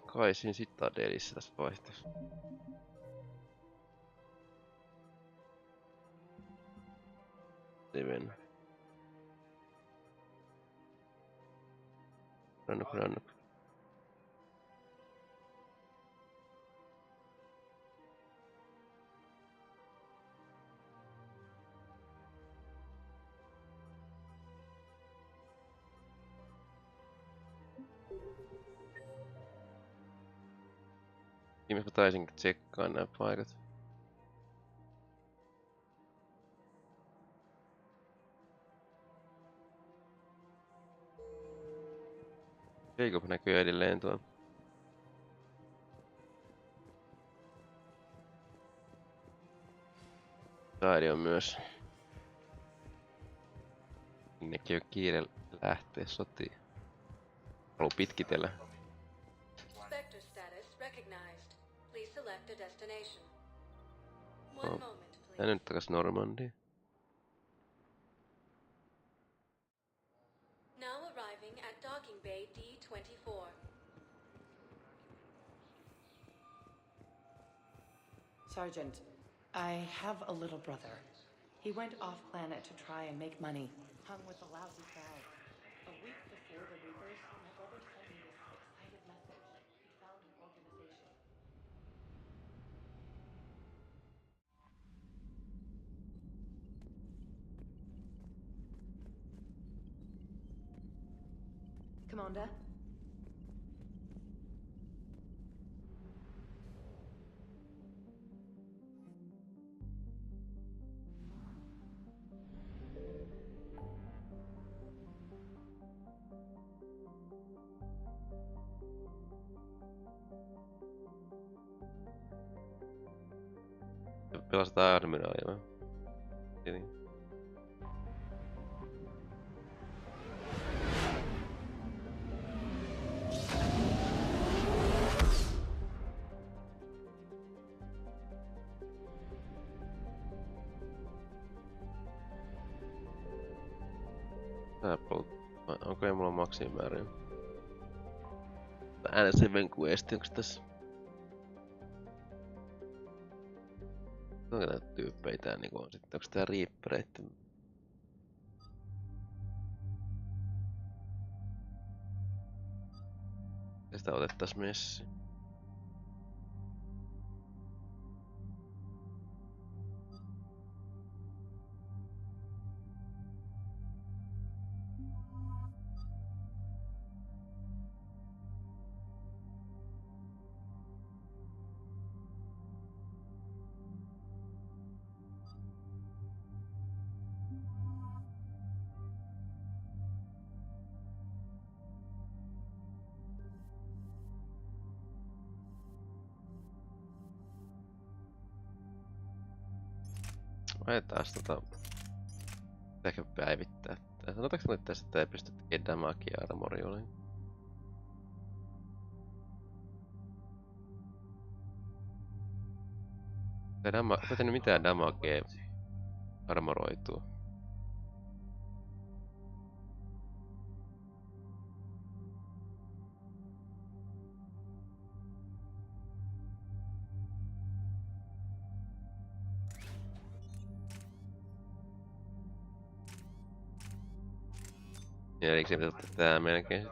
takaisin Citadelissä tässä vaihteessa. Ei mennä. Rannuk. Viimeis mä taisinkin tsekkaa nää paikat. Jacob näkyy edelleen tuolla. Taidi on myös. Nekin on kiire lähteä sotiin. Haluu pitkitellä. Spectre status recognized. Please select a destination. One Oh. moment, Ja please. nyt takas Normandiin. Now arriving at docking bay D24. Sergeant, I have a little brother. He went off planet to try and make money. Hung with a lousy crowd. A week before the Reapers, my brother sent me this excited message. He found an organization. Commander? Pelastetaan admiraalia vai? Tietenkin. Onko ei mulla maksimimääriä? N7 questi, onks tässä? Onko näitä tyyppejä niinku on sitten? Onks tää Reapereitten? Ja sitä otettais messiin. Ajetaan ehkä päivittää. Sanotaanko nyt tästä, että ei pysty tekemään damagea armoriolle? Ei tehnyt mitään damagea armoroituu. Ja eikö se pitäisi ottaa tää melkein?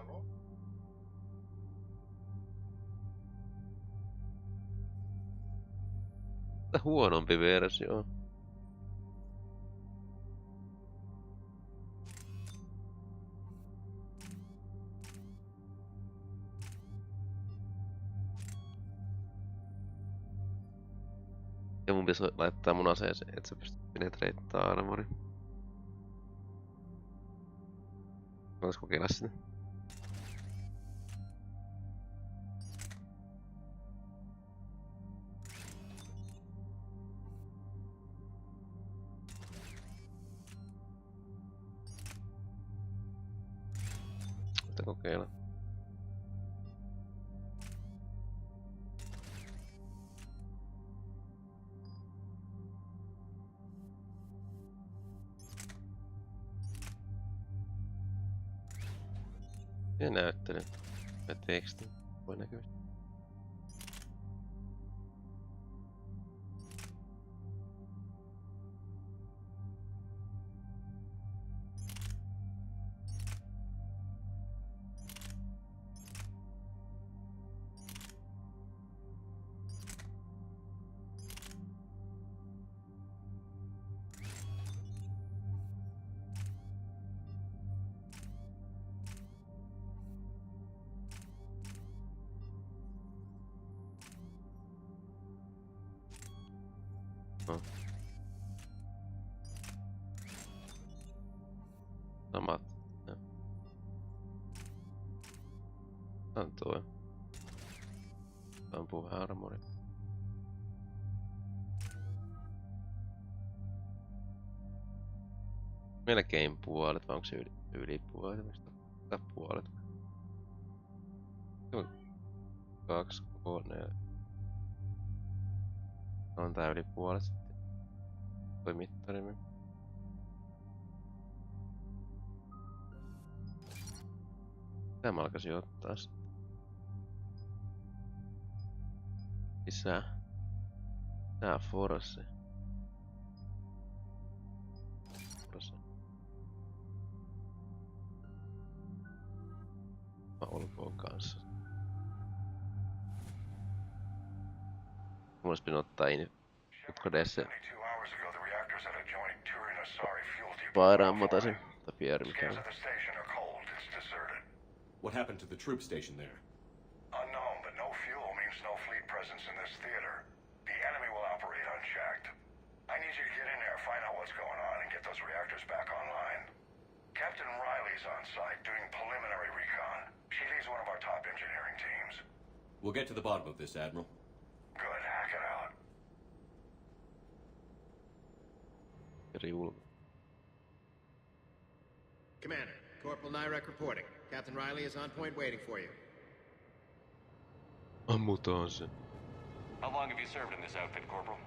Tää huonompi versio. Ja mun pitäisi laittaa mun aseeseen, et sä pystyt penetreittaa armori. Voisi kokeilla sitä. Voisi kokeilla. Ja näyttelen. Ja tekstin voi näkyä. Samat. Joo. On tuo. Ampuu vähän armori. Melkein puolet, vai onko se yli puolet? Mistä puolet? 2, 3. On tää yli puolet sitten. Toi mittari. Tää mä alkaisin ottaa sitten. Lisää. Tää force. Mä olkoon kanssa. Mulla olisi pitänyt ottaa kodessa. Pairaammotasin. Tai Pierre mikä on. What happened to the troop station there? Unknown, but no fuel means no fleet presence in this theater. The enemy will operate unchecked. I need you to get in there, find out what's going on, and get those reactors back online. Captain Riley's on site doing preliminary recon. She leads one of our top engineering teams. We'll get to the bottom of this, Admiral. Good, hack it out. Commander, Corporal Nyrek reporting. Captain Riley is on point waiting for you. Ammutaan se. How long have you served in this outfit, Corporal?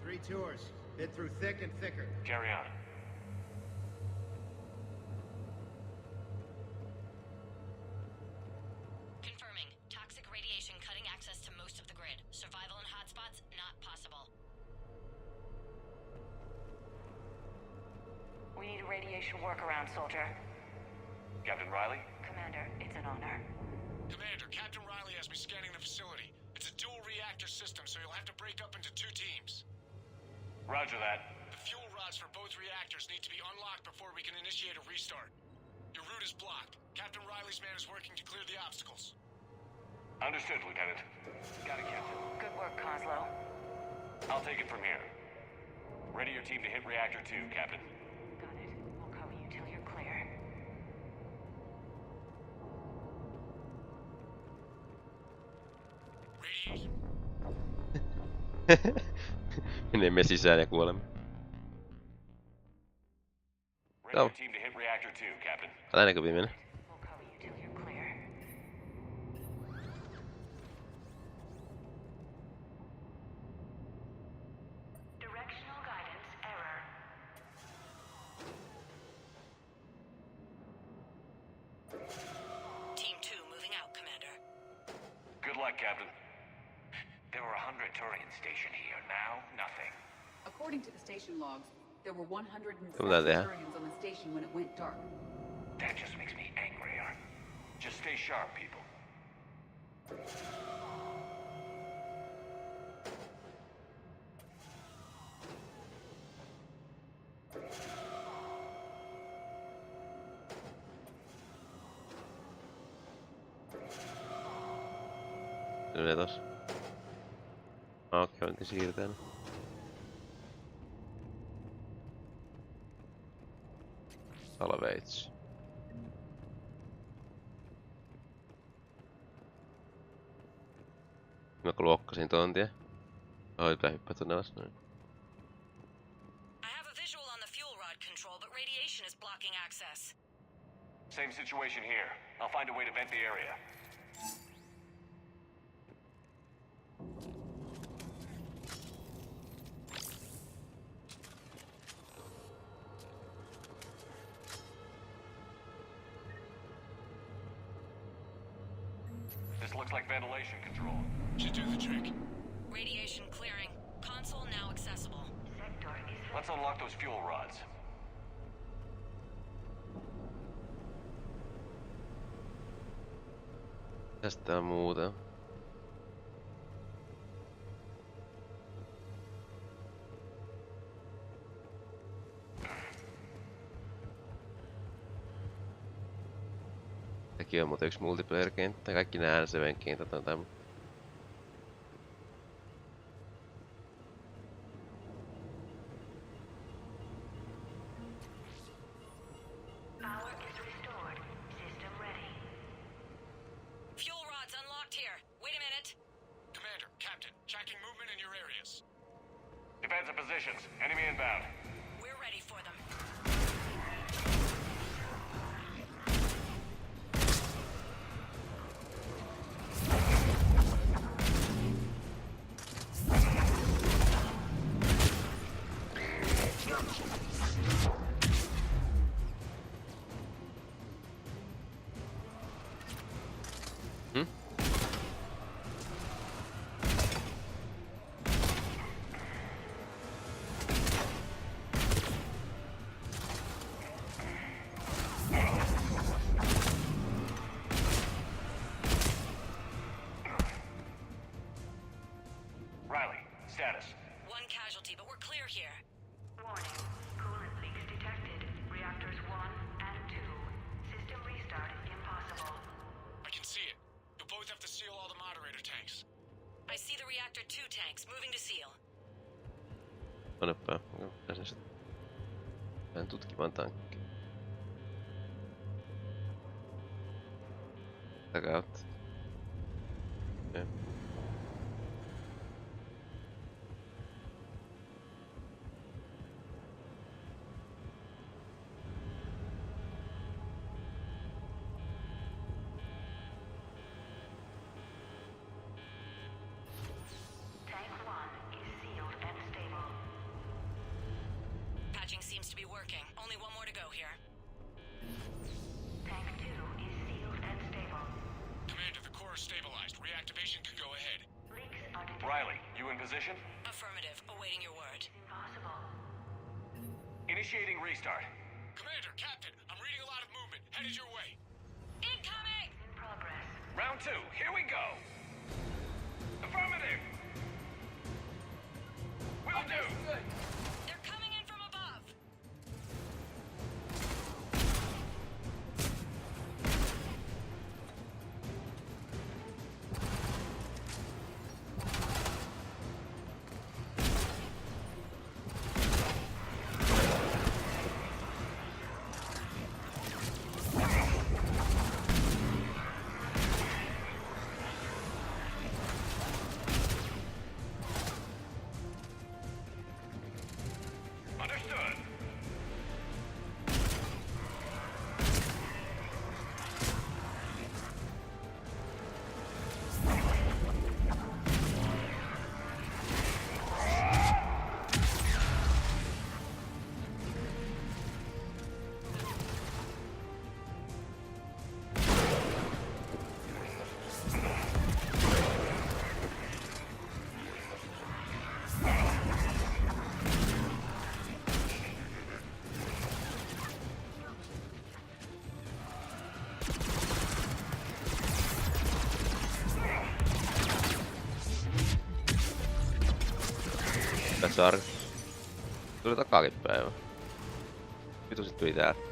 3 tours. Been through thick and thicker. Carry on. Confirming. Toxic radiation cutting access to most of the grid. Survival in hotspots not possible. We need a radiation workaround, soldier. Captain Riley? Commander, it's an honor. Commander, Captain Riley has me scanning the facility. It's a dual reactor system, so you'll have to break up into 2 teams. Roger that. The fuel rods for both reactors need to be unlocked before we can initiate a restart. Your route is blocked. Captain Riley's man is working to clear the obstacles. Understood, Lieutenant. Got it, Captain. Good work, Coslow. I'll take it from here. Ready your team to hit Reactor 2, Captain. Got it. We'll cover you till you're clear. Radiation. Menemme sisään ja kuolemme. Ready your team to hit Reactor 2, Captain. Älä viimeinen. We'll cover you till you're clear. Directional guidance error. Team 2 moving out, Commander. Good luck, Captain. There were 100 Turians stationed here. Now, nothing. According to the station logs, there were 107 Mitä tehdään? Turians on the station when it went dark. That just makes me angrier. Just stay sharp, people. Menee tos. Aukiointi siirteenä. Salveits. Mä kun luokkasin tontia. Hyvä hyppää tonne alas noin. I have a visual on the fuel rod control, but radiation is blocking access. Same situation here. I'll find a way to vent the area. This looks like ventilation control. Should do the trick. Radiation clearing. Console now accessible. Sector is Let's unlock those fuel rods. Tästä on muuta. Tämäkin on muuten yksi multiplayer-kenttä. Kaikki nää NSV-kentät on tämmönen. Our positions. Enemy inbound. We're ready for them. Riley, status. One casualty, but we're clear here. Warning. Coolant leaks detected. Reactors 1 and 2. System restart impossible. I can see it. You'll both have to seal all the moderator tanks. I see the reactor 2 tanks moving to seal. Tuonnepäin. Pääsen sitten vähän tutkimaan tankkiin. Tätä kautta. Okay. Tank 1 is sealed and stable. Patching seems to be working. Only one more to go here. Tank 2 is sealed and stable. Commander, the core is stabilized. Reactivation can go ahead. Leaks are detected. Riley, you in position? Affirmative. Awaiting your word. Impossible. Initiating restart. Commander, Captain, I'm reading a lot of movement. Headed your way. Incoming! In progress. Round 2, here we go. Affirmative. Will do. They're coming in from above. Understood. Tässä tuli takaakin päivä. Vitu sit tuli täällä.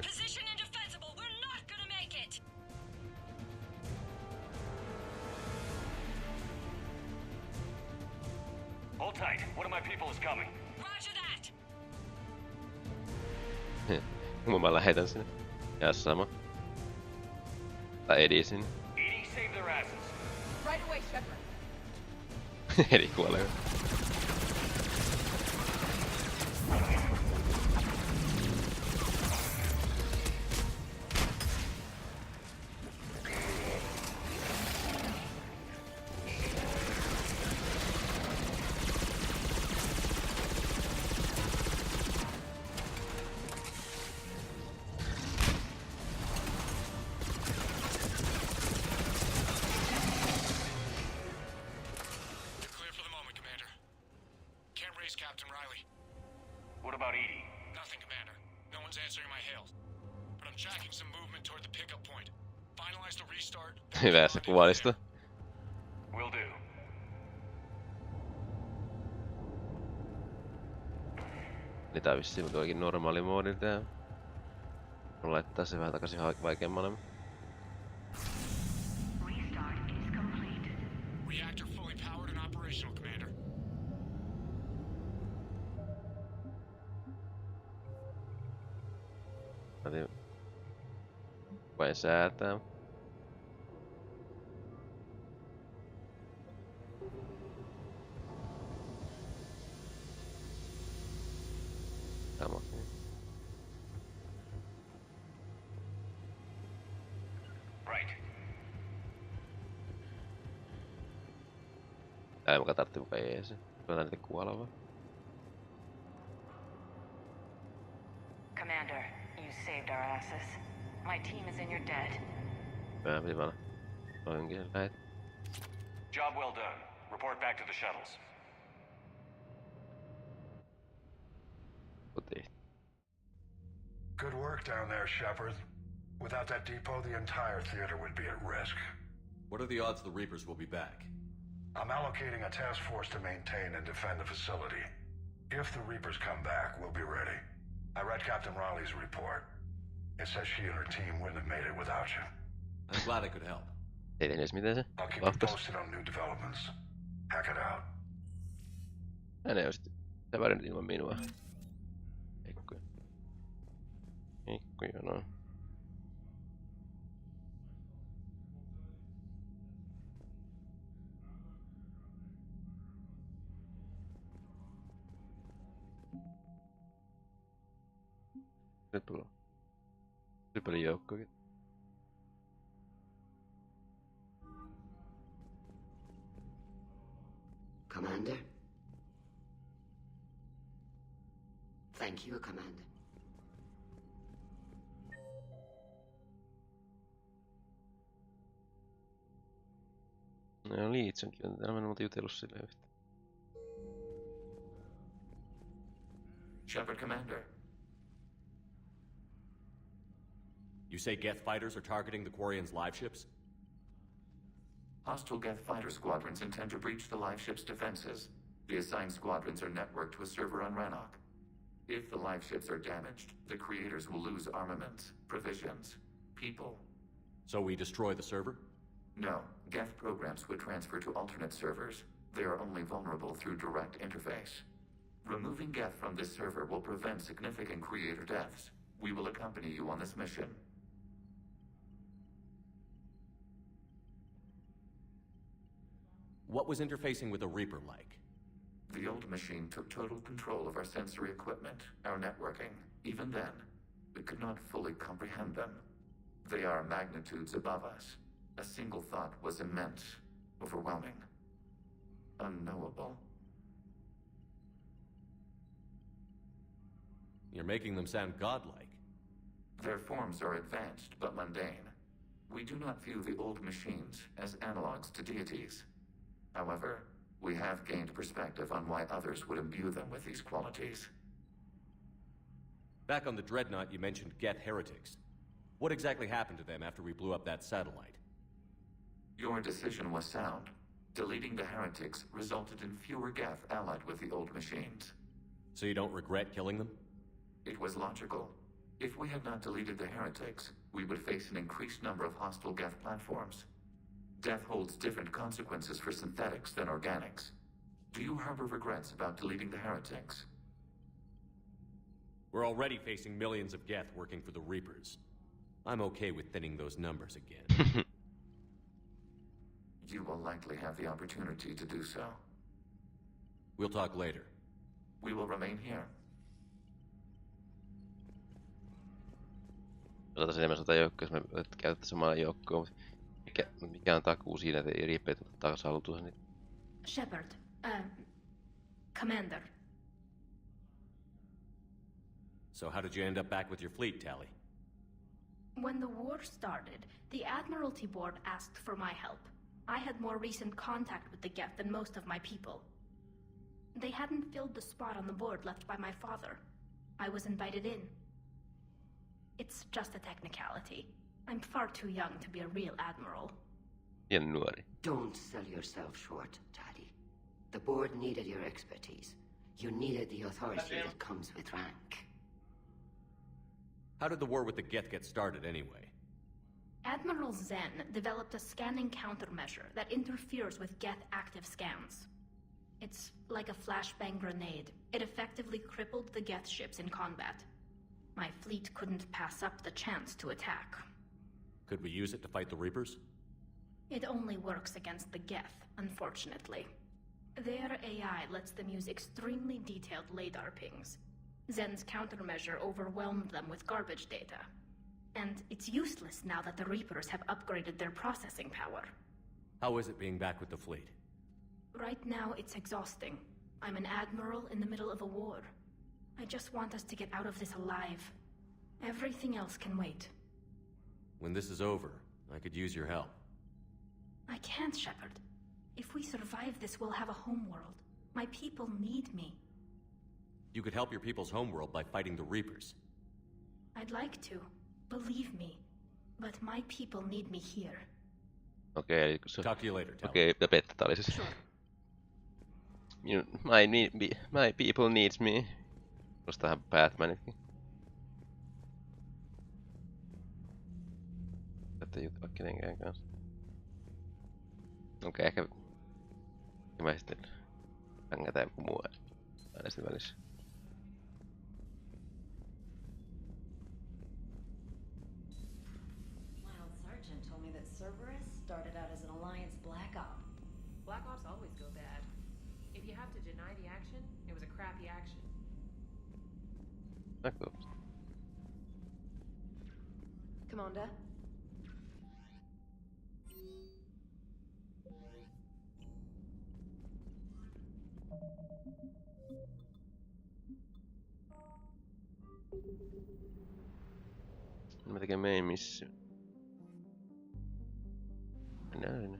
Position indefensible. We're not gonna make it. Hold tight. One of my people is coming. Roger that. Mun mä lähetän sinne. Ja sama. Tai Edi sinne. Edie, save their asses. Right away, Shepard. Edi kuolee. Clear for the moment, Commander. on Edie? Nothing, Commander. No one's answering my hails. But I'm tracking some movement toward the pickup point. Finalize the restart. Hyvä se kuvallista. Will do. Niin tää vissiin tuollakin normaali moodi tää. Kun laittaa se vähän takaisin vaikeammalle. Restart is complete. Reactor fully powered and operational, Commander. Täytyy vain säätää. Tämä. Right. Tää ei mukaan tarvitse mukaan ees. Kyllä niitä kuolevaa. Commander, you saved our asses. My team is in your debt. Piti vaan noinkin näin. Job well done. Report back to the shuttles. Kotiin. Good work down there, Shepard. Without that depot, the entire theater would be at risk. What are the odds the Reapers will be back? I'm allocating a task force to maintain and defend the facility. If the Reapers come back, we'll be ready. I read Captain Riley's report. It says she and her team wouldn't have made it without you. I'm glad I could help. Ei edes miten se I'll keep you vahtas. posted on new developments. Hack it out. Hänen on sitten sävärin ilman minua. Heikkoja. Heikkoja no. Nyt tulee. Läpipelijoukkokin. Commander? Thank you, Commander. No Liitsonkin on täällä mennyt jutellut sille yhtä. Shepard, Commander. You say Geth fighters are targeting the Quarians' live ships? Hostile Geth fighter squadrons intend to breach the live ship's defenses. The assigned squadrons are networked to a server on Rannoch. If the live ships are damaged, the creators will lose armaments, provisions, people. So we destroy the server? No, Geth programs would transfer to alternate servers. They are only vulnerable through direct interface. Removing Geth from this server will prevent significant creator deaths. We will accompany you on this mission. What was interfacing with a Reaper like? The old machine took total control of our sensory equipment, our networking. Even then, we could not fully comprehend them. They are magnitudes above us. A single thought was immense, overwhelming, unknowable. You're making them sound godlike. Their forms are advanced but mundane. We do not view the old machines as analogs to deities. However, we have gained perspective on why others would imbue them with these qualities. Back on the Dreadnought, you mentioned Geth heretics. What exactly happened to them after we blew up that satellite? Your decision was sound. Deleting the heretics resulted in fewer Geth allied with the old machines. So you don't regret killing them? It was logical. If we had not deleted the heretics, we would face an increased number of hostile Geth platforms. Death holds different consequences for synthetics than organics. Do you harbor regrets about deleting the heretics? We're already facing millions of Geth working for the Reapers. I'm okay with thinning those numbers again. You will likely have the opportunity to do so. We'll talk later. We will remain here. Otetaan enemmän sotajoukkoa, jos me käytetään samaa joukkoa, mutta mikä on takuu siinä, että ei riippuu takas halutuus niitä. Shepard, Commander. So how did you end up back with your fleet, Tally? When the war started, the Admiralty Board asked for my help. I had more recent contact with the Geth than most of my people. They hadn't filled the spot on the board left by my father. I was invited in. It's just a technicality. I'm far too young to be a real admiral. Liian nuori. Don't sell yourself short, Daddy. The board needed your expertise. You needed the authority that comes with rank. How did the war with the Geth get started anyway? Admiral Zen developed a scanning countermeasure that interferes with Geth active scans. It's like a flashbang grenade. It effectively crippled the Geth ships in combat. My fleet couldn't pass up the chance to attack. Could we use it to fight the Reapers? It only works against the Geth, unfortunately. Their AI lets them use extremely detailed LADAR pings. Zen's countermeasure overwhelmed them with garbage data. And it's useless now that the Reapers have upgraded their processing power. How is it being back with the fleet? Right now, it's exhausting. I'm an admiral in the middle of a war. I just want us to get out of this alive. Everything else can wait. When this is over, I could use your help. I can't, Shepard. If we survive this, we'll have a homeworld. My people need me. You could help your people's homeworld by fighting the Reapers. I'd like to. Believe me. But my people need me here. Okei, Talk to you later, okei, Petta tää oli siis. My people needs me. Olisi tähän Batmanitkin. Tätä jutella kenenkään kanssa. Okei, ehkä mä sitten hängätään joku muu aina sitten välissä. Sergeant told me that Cerberus started out as an Alliance Black Op. Black Ops always go bad. If you have to deny the action, it was a crappy action. Black Ops. Commander? Mä tekee main mission. Näin.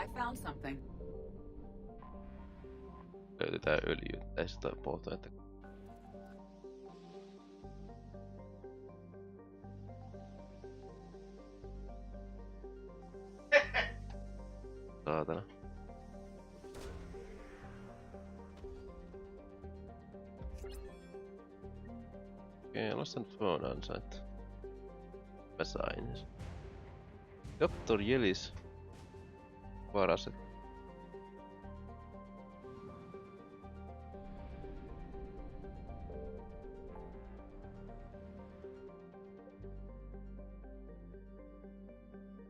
I found something. Löytetään öljyä tai sitä polttoainetta. Saatana. Okei, aloista nyt foonansa, että mä sain sen. Dr. Jelis. Varaset.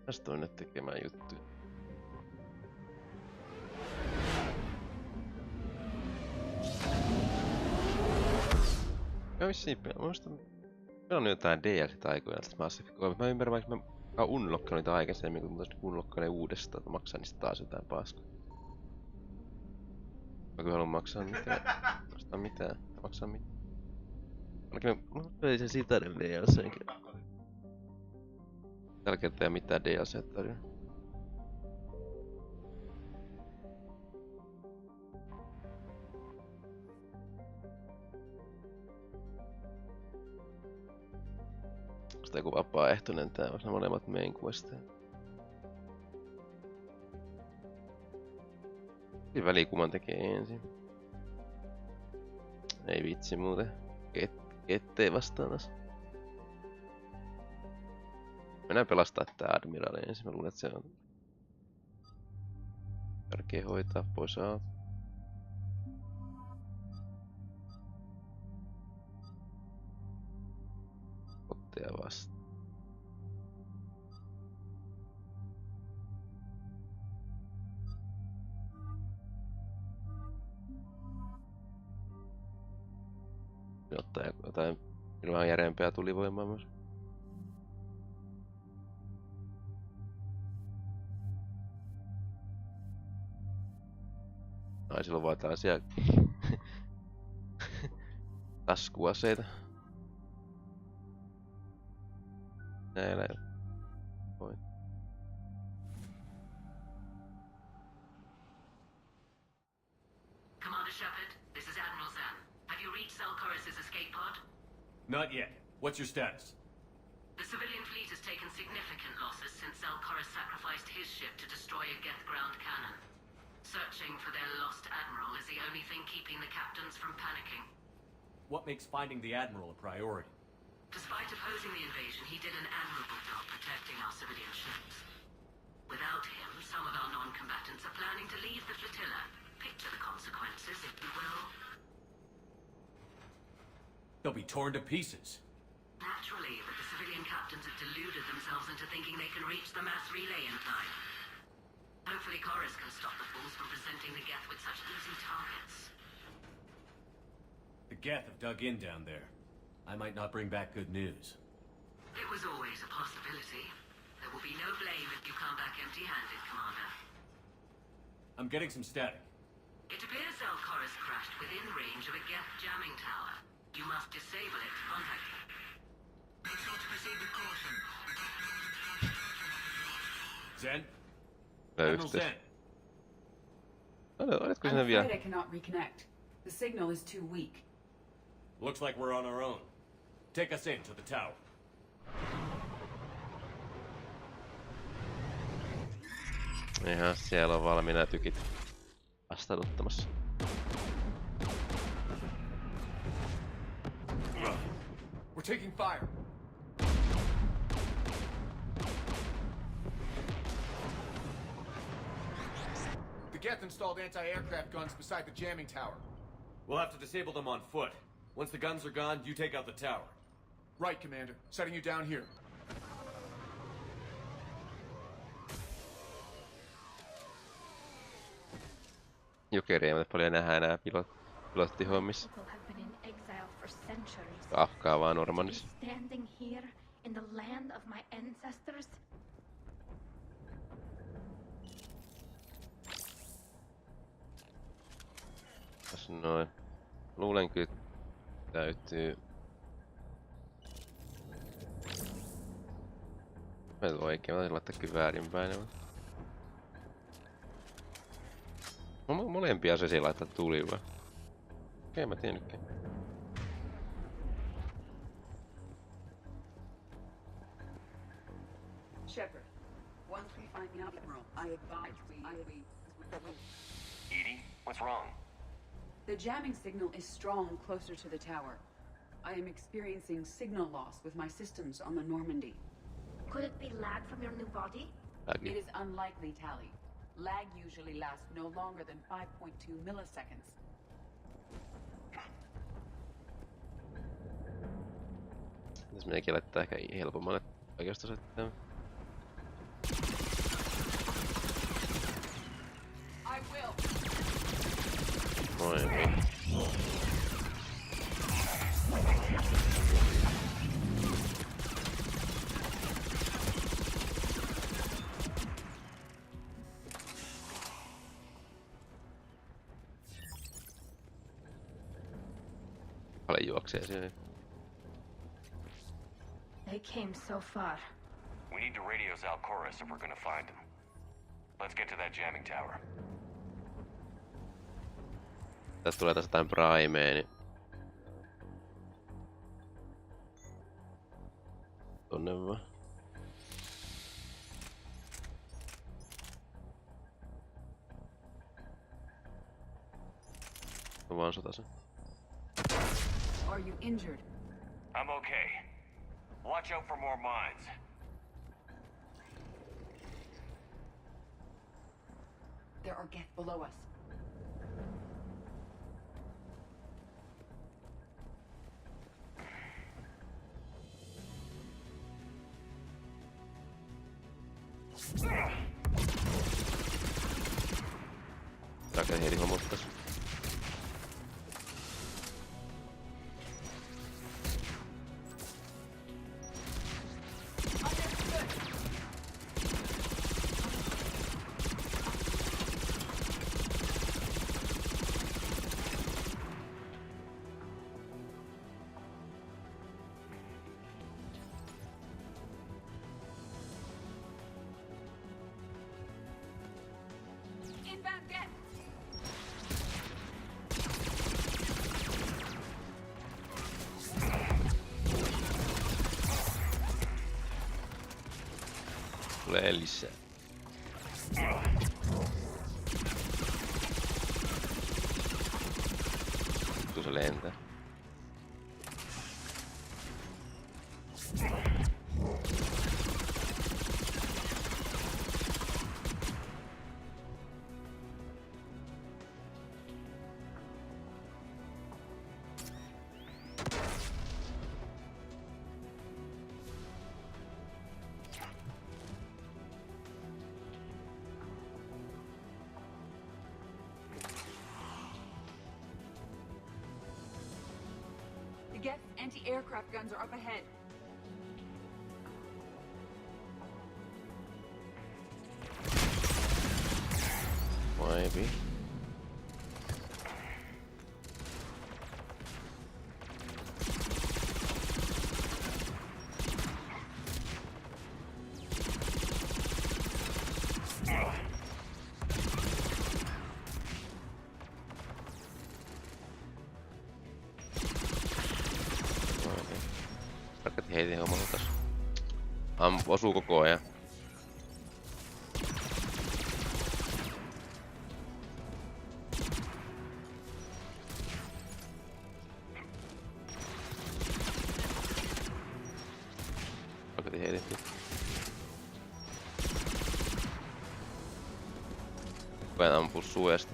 Tästä on nyt tekemään juttuja. Mä vissiin pelannut jotain DLC aikoina tästä Mass Effect. Mä ymmärrän, vaikka mä oon unlockannut niitä aikaisemmin, kun mä unlockannut uudestaan, että maksaa niistä taas jotain paskaa. Mä kyllä haluan maksaa mitään. Maksaa mitään. Maksaa mitään. Ainakin mä pelin sen Citadel DLCnkin. Tällä kertaa ei mitään DLC tarjoa. Sitä joku vapaaehtoinen tää, olisi ne molemmat main questeja. Välikuman tekee ensin. Ei vitsi muuten. Kettei vastaan taas. Mennään pelastaa tää Admiral ensin. Mä luulen, että se on tärkeä hoitaa pois alta. Otteja vastaan. Ottaa jotain ilman järeempää tulivoimaa myös. Ai silloin vaan tällaisia taskuaseita. Näillä ei voi. Commander Shepard, this is Admiral Zen. Not yet. What's your status? The civilian fleet has taken significant losses since Zelkoris sacrificed his ship to destroy a Geth ground cannon. Searching for their lost admiral is the only thing keeping the captains from panicking. What makes finding the admiral a priority? Despite opposing the invasion, he did an admirable job protecting our civilian ships. Without him, some of our non-combatants are planning to leave the flotilla. Picture the consequences, if you will. They'll be torn to pieces. Naturally, but the civilian captains have deluded themselves into thinking they can reach the mass relay in time. Hopefully Chorus can stop the fools from presenting the Geth with such easy targets. The Geth have dug in down there. I might not bring back good news. It was always a possibility. There will be no blame if you come back empty-handed, Commander. I'm getting some static. It appears Zelkoris crashed within range of a Geth jamming tower. You must disable it to contact him. Zen? Admiral Zen. Oletko I'm sinä afraid vielä? I cannot reconnect. The signal is too weak. Looks like we're on our own. Take us in to the tower. Ihan siellä on valmiina tykit vastaanottamassa. We're taking fire. The Geth installed anti-aircraft guns beside the jamming tower. We'll have to disable them on foot. Once the guns are gone, you take out the tower. Right, Commander. Setting you down here. Jokeri ei paljon nähdä enää pilottihommissa. People have been in exile for centuries. Ahkaa vaan Normannissa. Standing here in the land of my ancestors. Tässä noin. Luulen kyllä täytyy... Mä en oikein, mä taisin laittaa kyllä väärinpäin. Molempia aseisia laittaa tuliin vai? Okei, mä tiennytkään. Shepard, once we find the admiral, I advise we... Edie, what's wrong? The jamming signal is strong closer to the tower. I am experiencing signal loss with my systems on the Normandy. Could it be lag from your new body? It is unlikely, Tally. Lag usually lasts no longer than 5.2 milliseconds. Tässä meneekin laittaa ehkä helpommalle oikeasta settaa. I will. Noin niin. Paljon juoksee siellä. They came so far. We need to radio Zelkoris if we're gonna find him. Let's get to that jamming tower. Tästä tulee tästä jotain primea, niin... Tonne vaan. Mä vaan sotasen. Are you injured? I'm okay. Watch out for more mines. There are Geth below us. Rakenheili homottas. Inbound Geth! Tulee lisää. Tuu se lentää. The Geth anti-aircraft guns are up ahead. Maybe. Raketti heitin hommalla tässä. Osuu koko ajan. Raketti heitettiin. Koko ajan ampuu suojasta.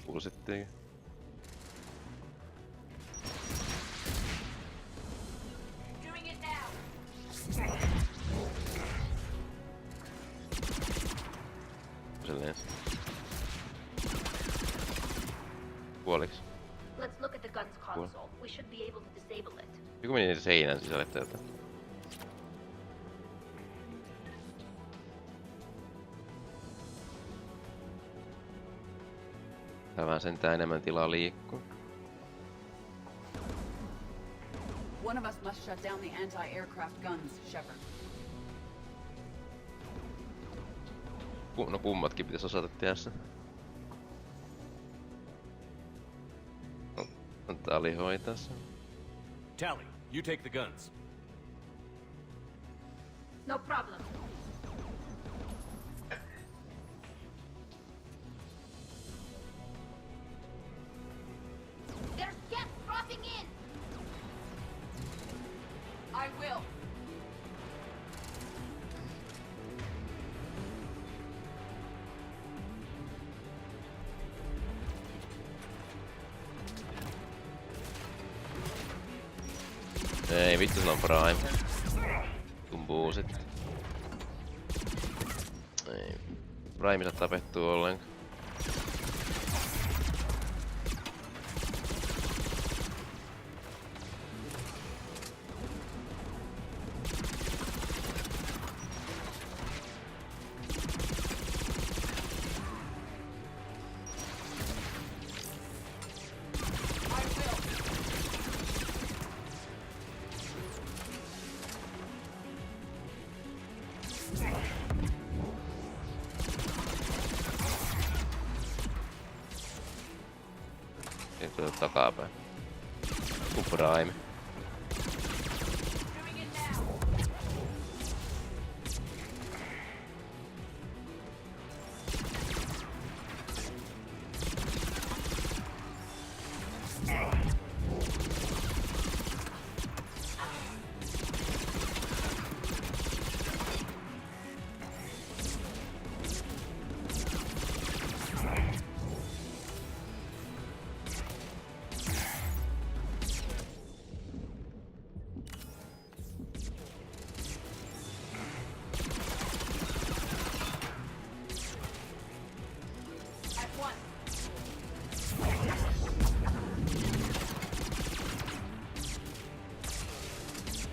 Kuulosittiin. Silleen. Kuoliks? Let's look at the gun's console. We should be able to disable it. Joku meni seinän sisälle täältä. Tää sentään enemmän tilaa liikkuu. One of us must shut down the anti-aircraft guns, Shepard. No kummatkin pitäis osata tehdä se. Antaa lihoitaa se. Tally, you take the guns. No problem. There's Geth dropping in. I will. Ei vittu, se on Prime. Tumpuu sit. Ei. Prime saa tapettua ollenkaan. Siirtyy takapäin. Prime.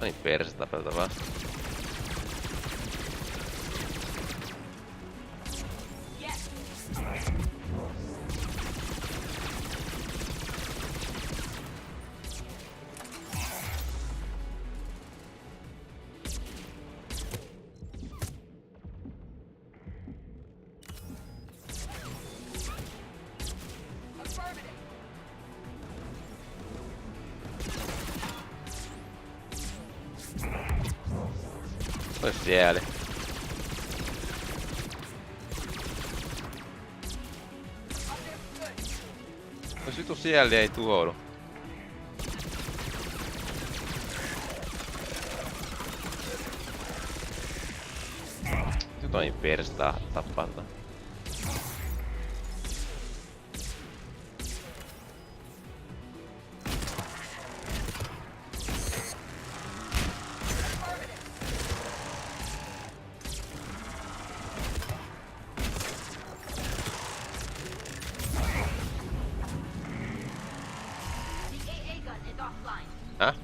Ai perse tapelta vasta. Ois siellä. Jos vitu siellä ei tuodu. Jotain perstaa tappalta.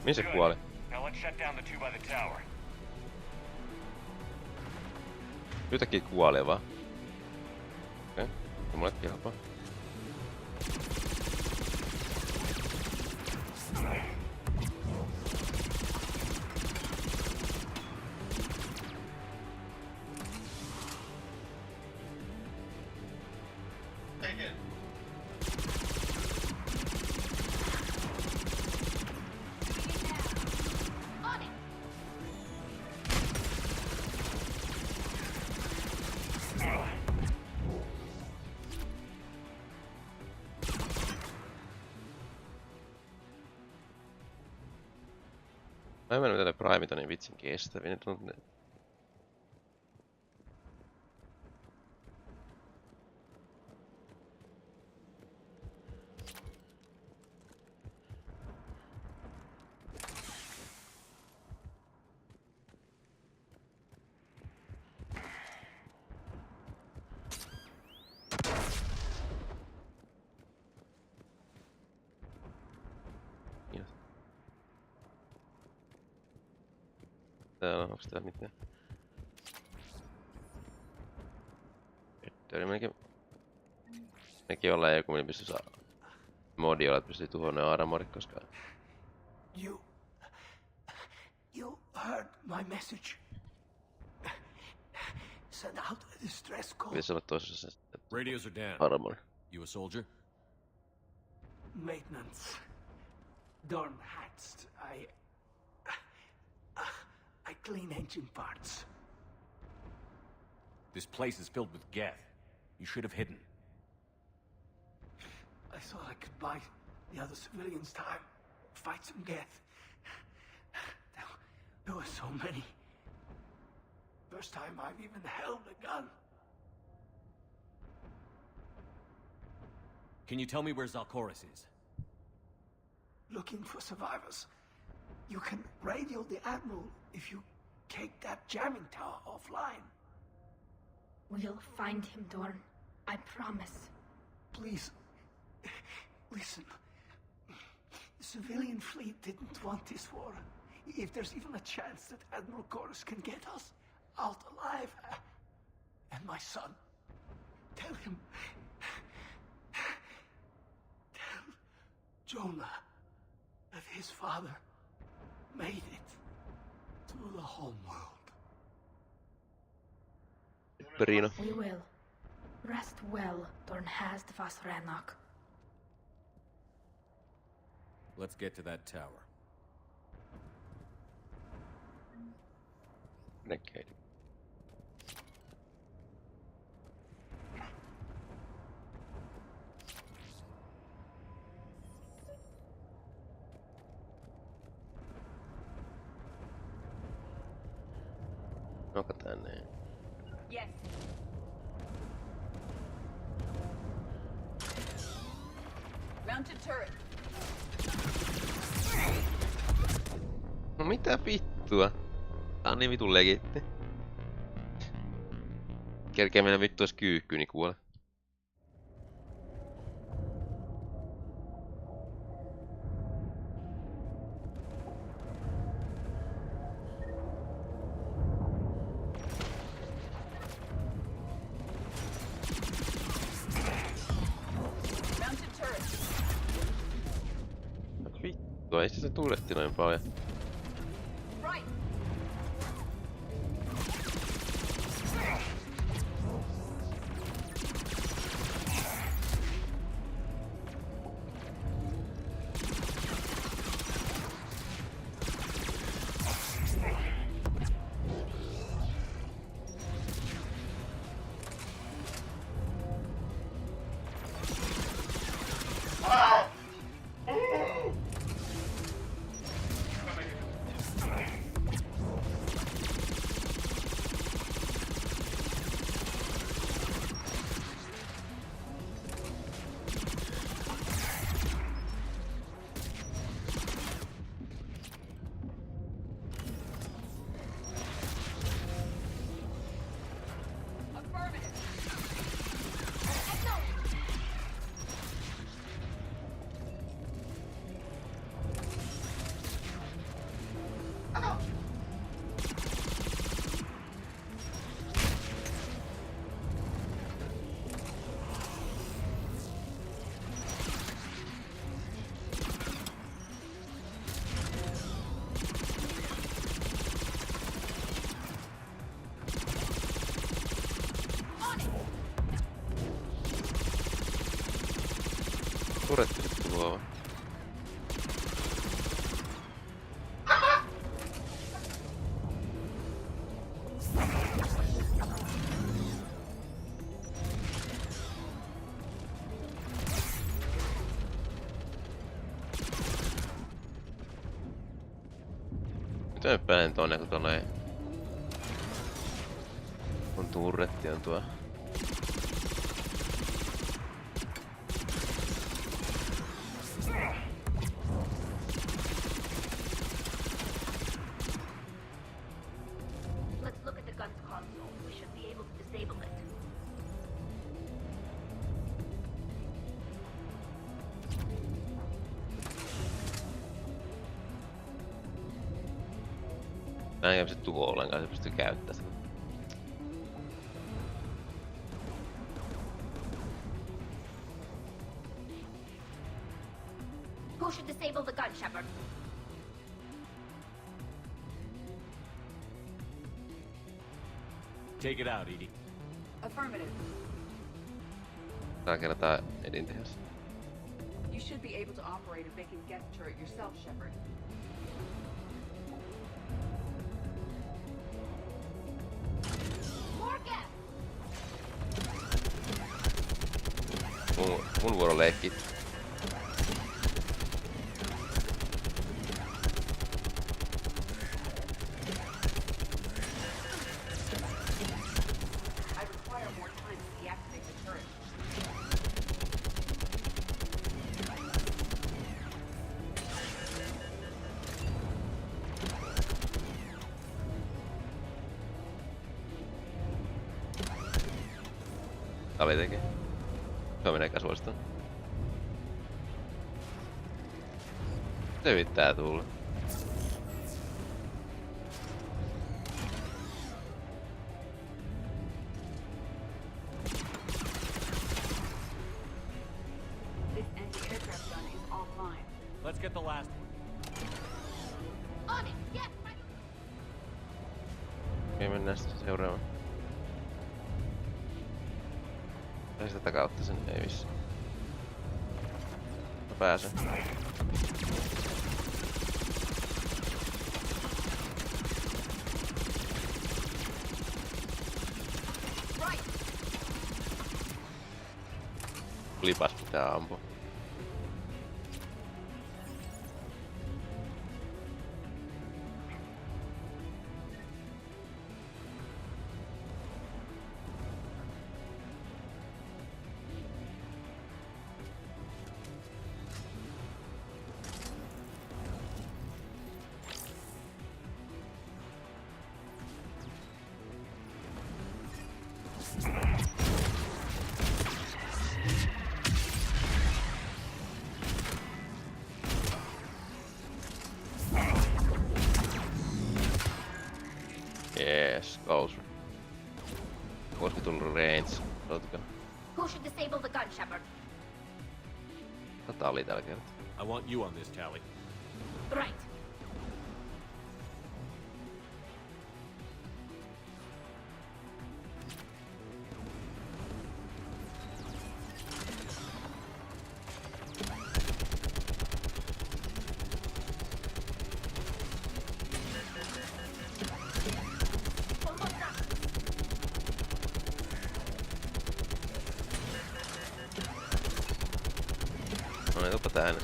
Missä se kuoli? Now let's shut down the two by the tower. Yhtäkkiä kuoli vaan. Okei, okay. Mulle kelpaa. Mä en mennä mitä ne primeit on niin vitsin kestäviä. Täällä onks täällä mitään? Eli menekin ollaan joku, millä pystyy saa modi olla, että pystyy tuhoon ne armorit, koska... You heard my message. Send out a distress call. Pitäis olla toisessa Radios are down. armor. You a soldier? Maintenance. Dorn hatched. I clean engine parts. This place is filled with Geth. You should have hidden. I thought I could buy the other civilians time. Fight some Geth. There were so many. First time I've even held a gun. Can you tell me where Zalcoris is? Looking for survivors. You can radio the Admiral if you take that jamming tower offline. We'll find him, Dorn. I promise. Please, listen. The civilian fleet didn't want this war. If there's even a chance that Admiral Chorus can get us out alive, and my son, tell him, tell Jonah that his father made it to the home world. Perino. We will. Rest well, Dornhast Vasrenak. Let's get to that tower. Okay. Onko tänne? Yes. Mounted turret. No mitä vittua? Tää on niin vitun legitti. Kerkee mennä vittu jos kyykkyyn, niin kuole. Vittua, ei se tuuletti noin paljon. Turetti nyt tuloa. Nyt mä päälen tonne, kun tonne on turretti on tuo. Let's look at the gun's console. We should be able to disable it. Mä en käy se tuho ollenkaan, se pystyy käyttämään sitä. Who should disable the gun, Shepard? Take it out, Edie. Affirmative. Tällä kertaa Edin tehas. You should be able to operate a vacant Geth turret yourself, Shepard. More Geth! Mun vuoro leikki. I require more time to deactivate the turret. Tali tekee. Se menee suosittain. Se yrittää tulla. This anti-aircraft gun is offline. Let's get the last one. On it! Yes! Right. Okei, mennään sitten seuraavaan. Tai sitä kautta sen ei vissi. Mä pääsen. Lipas pitää ampua. Yes, goes. Olisiko tullut range? Oletko? Who should disable the gun, Shepard? Tää oli tällä kertaa. I want you on this, Tally. Right. No niin, tupa täynnä.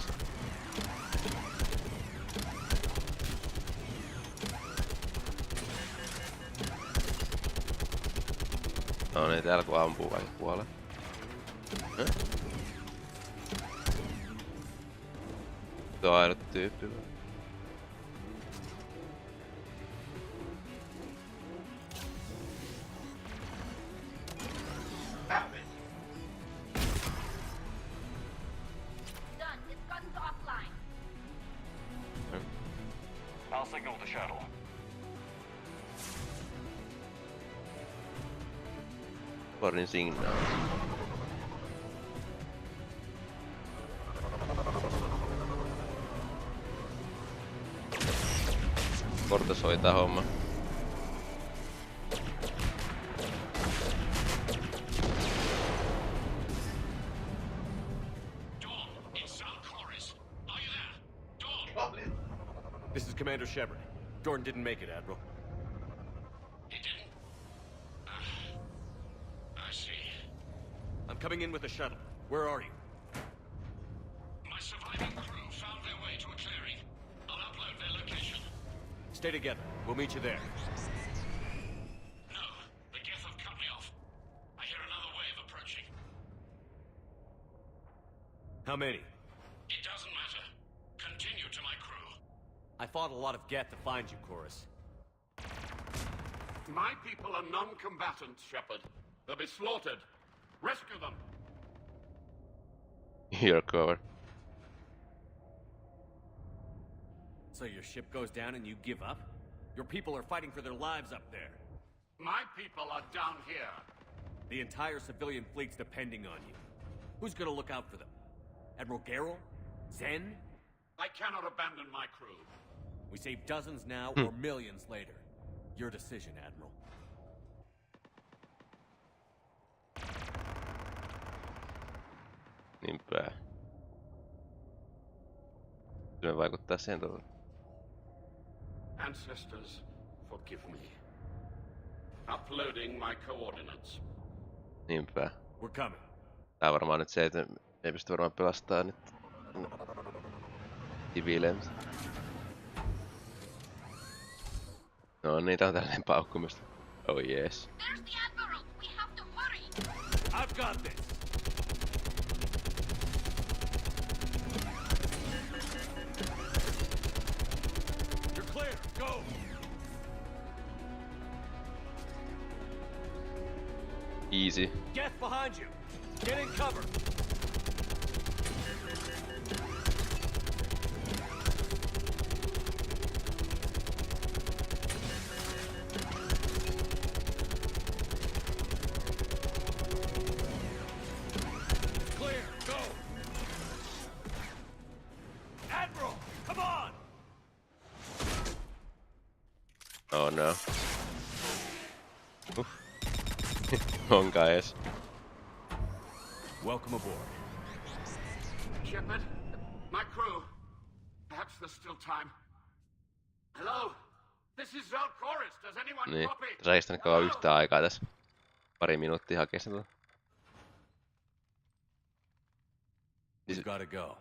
No niin, täällä kun ampuu vaikka puoleen. Tuo on ainut tyyppi. Done. This gun's offline. I'll signal the shuttle. Warning signal. Cortes hoitaa homma. This is Commander Shepard. Jordan didn't make it, Admiral. He didn't? I see. I'm coming in with a shuttle. Where are you? My surviving crew found their way to a clearing. I'll upload their location. Stay together. We'll meet you there. No, the Geth have cut me off. I hear another wave approaching. How many? It doesn't matter. Continue to my crew. I fought a lot of Geth to find you, Chorus. My people are non-combatants, Shepard. They'll be slaughtered. Rescue them. You're covered. So your ship goes down and you give up? Your people are fighting for their lives up there. My people are down here. The entire civilian fleet's depending on you. Who's gonna look out for them? Admiral Garrel? Zen? I cannot abandon my crew. We save dozens now or millions later. Your decision, Admiral. Niinpä. Kyllä vaikuttaa siihen tuolla. Ancestors, forgive me. Uploading my coordinates. Niinpä. We're coming. Tää on varmaan nyt se, että ei pysty varmaan pelastamaan nyt siviileitä. No niin, tää on tällainen paukkumista. Oh yes. There's the Admiral! We have to hurry! I've got this! You're clear! Go! Easy. Geth behind you! Get in cover! Clear! Go! Admiral! Come on! Oh no. Onka ees. Welcome aboard. Shepard, my crew. Perhaps there's still time. Hello? This is Zalcoris. Does anyone Niin, copy? tässä ei kestänyt kauan yhtään aikaa tässä. Pari minuuttia hakee sen. We've gotta go.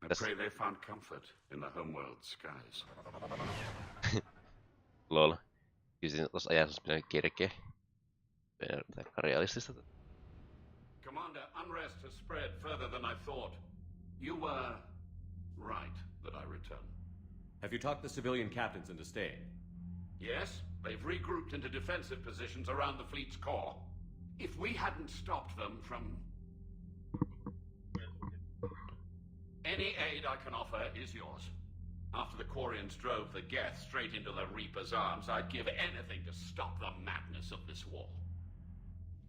I pray they found comfort in the homeworld skies. Lol. Kyllä tossa ajassa pitänyt kerkeä. Aika realistista. Commander, unrest has spread further than I thought. You were right that I return. Have you talked the civilian captains into staying? Yes, they've regrouped into defensive positions around the fleet's core. If we hadn't stopped them from... Any aid I can offer is yours. After the Quarians drove the Geth straight into the Reaper's arms, I'd give anything to stop the madness of this war.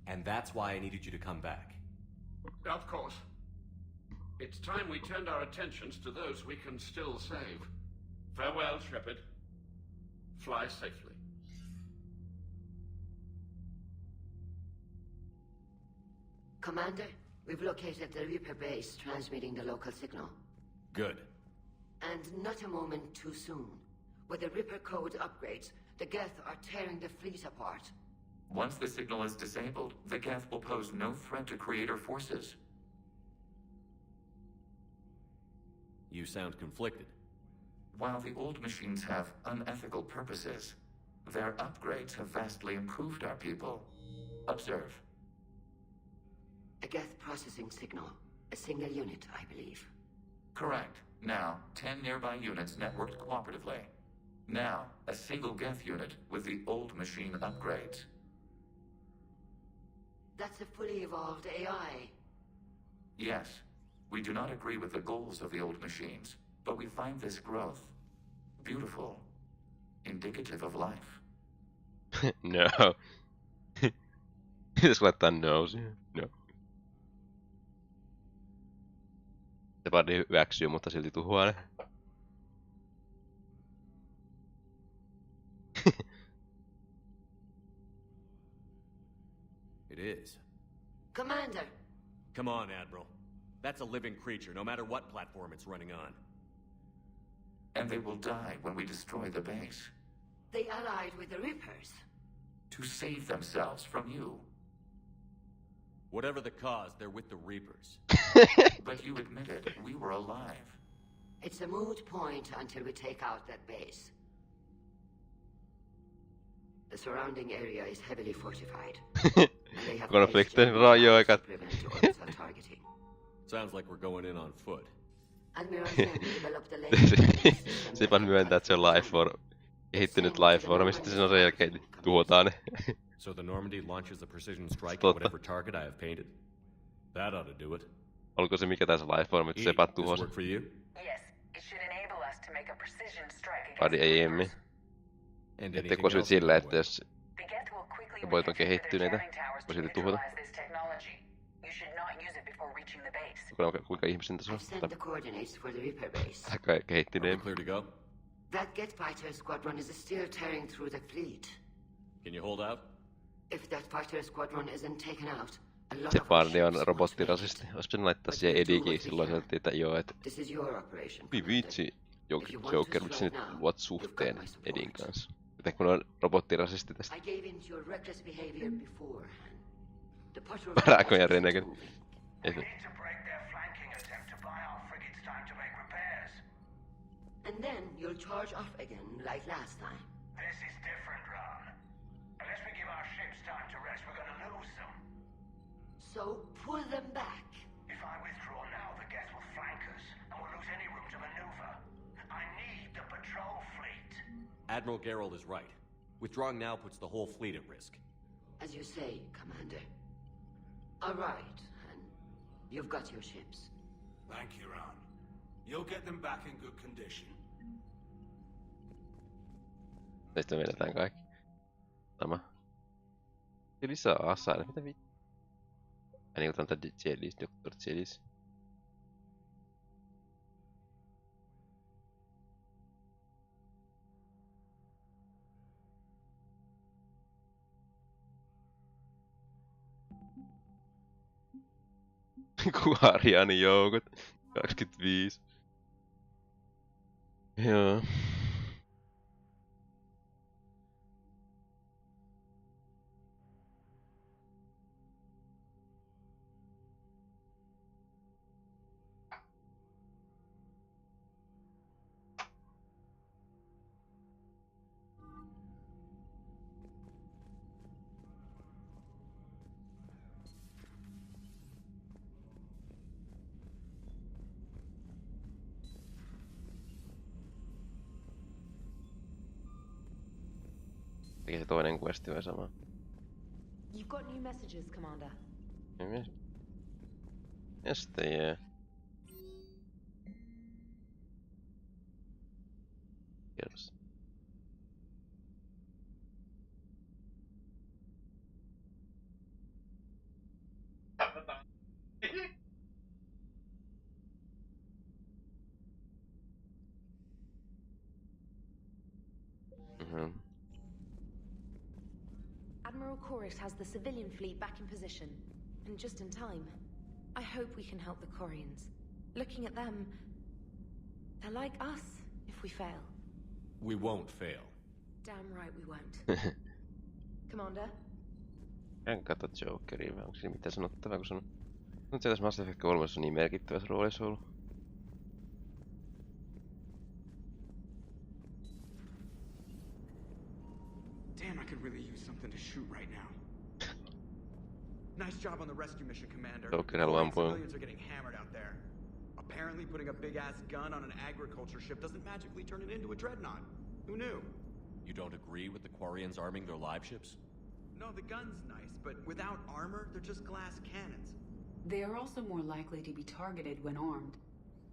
And that's why I needed you to come back. Of course. It's time we turned our attentions to those we can still save. Farewell, Shepard. Fly safely. Commander, we've located the Reaper base transmitting the local signal. Good. And not a moment too soon. With the Reaper code upgrades, the Geth are tearing the fleet apart. Once the signal is disabled, the Geth will pose no threat to Creator forces. You sound conflicted. While the old machines have unethical purposes, their upgrades have vastly improved our people. Observe. A Geth processing signal. A single unit, I believe. Correct. Now, 10 nearby units networked cooperatively. Now, a single Geth unit with the old machine upgrades. That's a fully evolved AI. Yes, we do not agree with the goals of the old machines, but we find this growth beautiful, indicative of life. No. Pitäisikö laittaa no siihen? No. Se vaan hyväksyy, mutta silti tuhoaa ne. It is. Commander! Come on, Admiral. That's a living creature, no matter what platform it's running on. And they will die when we destroy the base. They allied with the Reapers. To save themselves from you. Whatever the cause, they're with the Reapers. But you admitted we were alive. It's a moot point until we take out that base. The surrounding area is heavily fortified. Konfliktin rajoikat. Sounds like we're going in on foot. Sipan myöntää, että se on kehittynyt lifeform, ja sitten siinä on selkeä, tuhotaan ne. So the Normandy launches a precision strike at whatever target I have painted. That ought to do it. Oliko se mikä tässä lifeform, että Sepat tuhosi? Yes, it should enable us to make a precision strike Pari aiemmin. Että kosyt sillä, että jos robot on kehittyneitä, voi silti tuhota. Kuinka ihmisen tässä on? Aika kehittyneen. That Get Fighter Squadron is still tearing through the fleet. Can you hold out? If that fighter squadron isn't taken out, a lot Se Barney on robottirasisti. Olisiko sen laittaa siihen Edikin silloin sieltä, että joo, että... Vitsi, Joker, miksi nyt luot suhteen Edin kanssa? Joten kun on robottirasisti tästä. Parakoja renegade. And then you'll charge off again like last time. This is different, Ron. Unless we give our ships time to rest, we're gonna lose them. So pull them back. If I withdraw now, the Geth will flank us, and we'll lose any room to maneuver. I need the patrol fleet. Admiral Geralt is right. Withdrawing now puts the whole fleet at risk. As you say, Commander. All right, and you've got your ships. Thank you, Ron. You'll get them back in good condition. Sitten vedetään kaikki. Sama. Ja lisää asailla. Mitä vittu? Ja niin otan tää Jedis, Dr. Jedis. Guardianin joukot. 25. Joo. Se toinen questi vai sama? You've got new messages, Commander. Este jää. Kiitos. Admiral Chorus has the civilian fleet back in position, and just in time. I hope we can help the Corians. Looking at them, they're like us if we fail. We won't fail. Damn right we won't. Commander? En katso Jokeria, vai onko siinä mitään sanottavaa, kun sanon... Nyt se tässä Mass Effect 3 on niin merkittävässä roolissa ollut. Damn, I could really use something to shoot right now. Nice job on the rescue mission, Commander. Civilians are getting hammered out there. Apparently putting a big-ass gun on an agriculture ship doesn't magically turn it into a dreadnought. Who knew? You don't agree with the Quarians arming their live ships? No, the gun's nice, but without armor, they're just glass cannons. They are also more likely to be targeted when armed.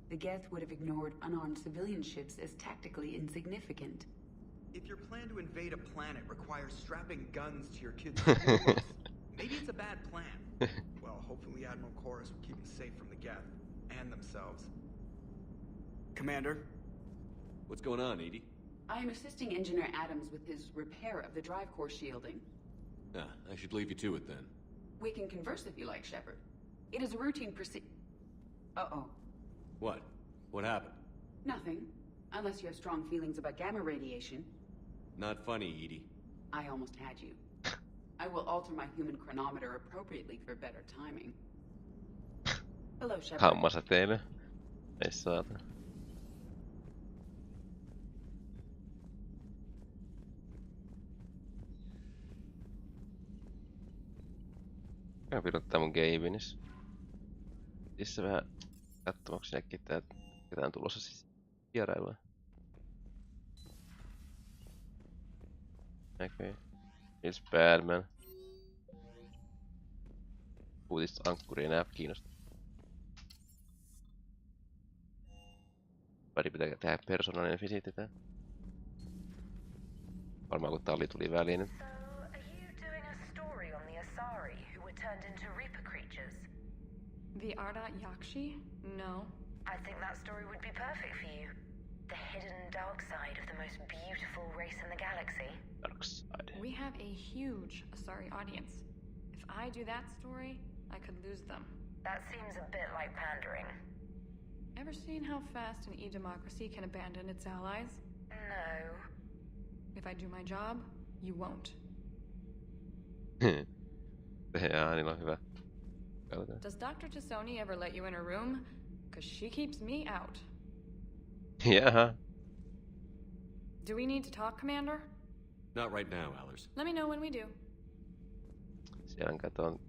The Geth would have ignored unarmed civilian ships as tactically insignificant. If your plan to invade a planet requires strapping guns to your kids' schools, maybe it's a bad plan. Well, hopefully Admiral Chorus will keep them safe from the Geth and themselves. Commander? What's going on, Edie? I am assisting Engineer Adams with his repair of the drive core shielding. I should leave you to it then. We can converse if you like, Shepard. It is a routine Uh-oh. What? What happened? Nothing. Unless you have strong feelings about gamma radiation. Not funny, Edie. I almost had you. I will alter my human chronometer appropriately for better timing. Hello, Shepard. Hammasäteily. Ei saata. Käyn pilottaa mun Gabenis. Siis vähän katsomaksi sinnekin tää, ketä on tulossa siis vierailua. Näkyy. Miss Badman. Uutista ankkuri enää kiinnostaa. Pari pitää tehdä persoonallinen visiitti tää. Varmaan kun talli tuli väliin. So, are you doing a story on the Asari who were turned into Reaper creatures? The Arda Yakshi? No. I think that story would be perfect for you. The hidden dark side of the most beautiful race in the galaxy. Dark side. We have a huge Asari audience. If I do that story, I could lose them. That seems a bit like pandering. Ever seen how fast an e-democracy can abandon its allies? No. If I do my job, you won't. Äänillä on hyvä. Does Dr. Tassoni ever let you in her room? Because she keeps me out. Yeah. Do we need to talk, Commander? Not right now, Allers. Let me know when we do. Siellä katon.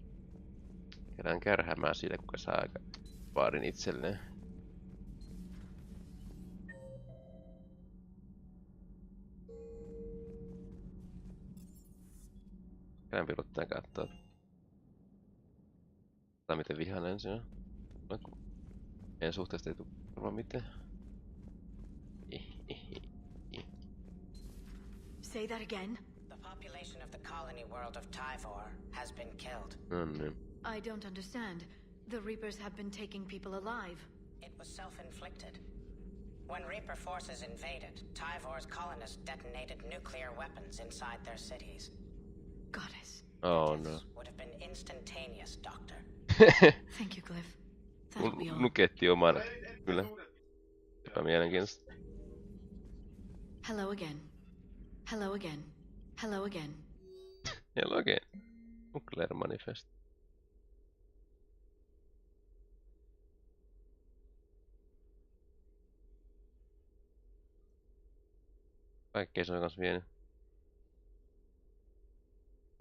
Kerään kärhämää siitä, kuka saa aika baarin itselleen. Käyn pilottaa kattoo. Tai miten vihainen se on. En suhteesta ei tule varmaan mitään. Say that again? The population of the colony world of Tyvor has been killed. I don't understand. The Reapers have been taking people alive. It was self-inflicted. When Reaper forces invaded, Tyvor's colonists detonated nuclear weapons inside their cities. Goddess. Oh no. Would have been instantaneous, Doctor. Thank you, Glyph. That'll be all. Nuketti oman. Kyllä. Epämielenkiintoista. Hello again. Hello again. Hello again. Hello again. Nuclear Manifest. Kaikkea se on kans vienyt.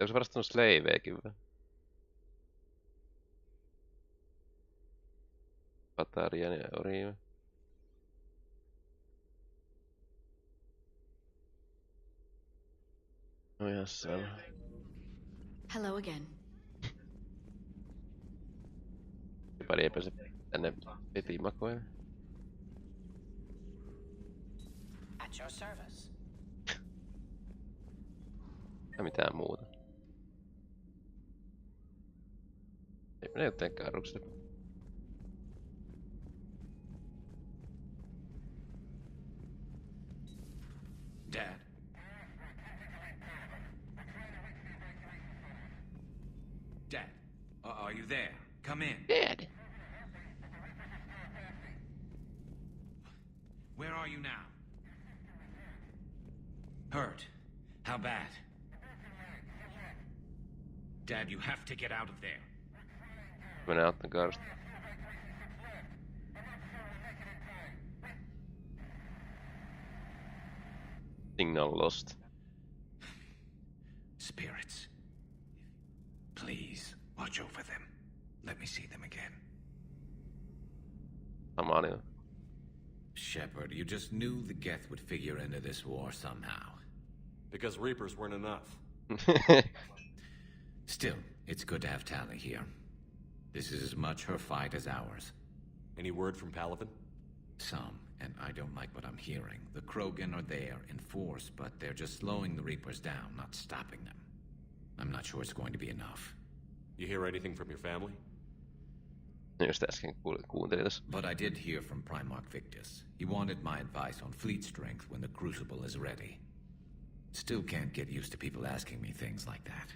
Onko se varastanut slaveekin vai? Patarian ja Oriime. No jossain. Hello again. Pari ei pääse tänne vetiin makoille. At your service. Ja mitään muuta. Ei mene jotain karrukselle. Dad. Dad, are you there? Come in. Dad. Where are you now? Hurt. How bad? Dad, you have to get out of there. Mene out the karsta. Signal lost. Spirits. Please, watch over them. Let me see them again. Samanio. Shepard, you just knew the Geth would figure into this war somehow. Because Reapers weren't enough. Still, it's good to have Tali here. This is as much her fight as ours. Any word from Palaven? Some, and I don't like what I'm hearing. The Krogan are there in force, but they're just slowing the Reapers down, not stopping them. I'm not sure it's going to be enough. You hear anything from your family? Just äsken kuuntelin tässä. But I did hear from Primarch Victus. He wanted my advice on fleet strength when the Crucible is ready. Still can't get used to people asking me things like that.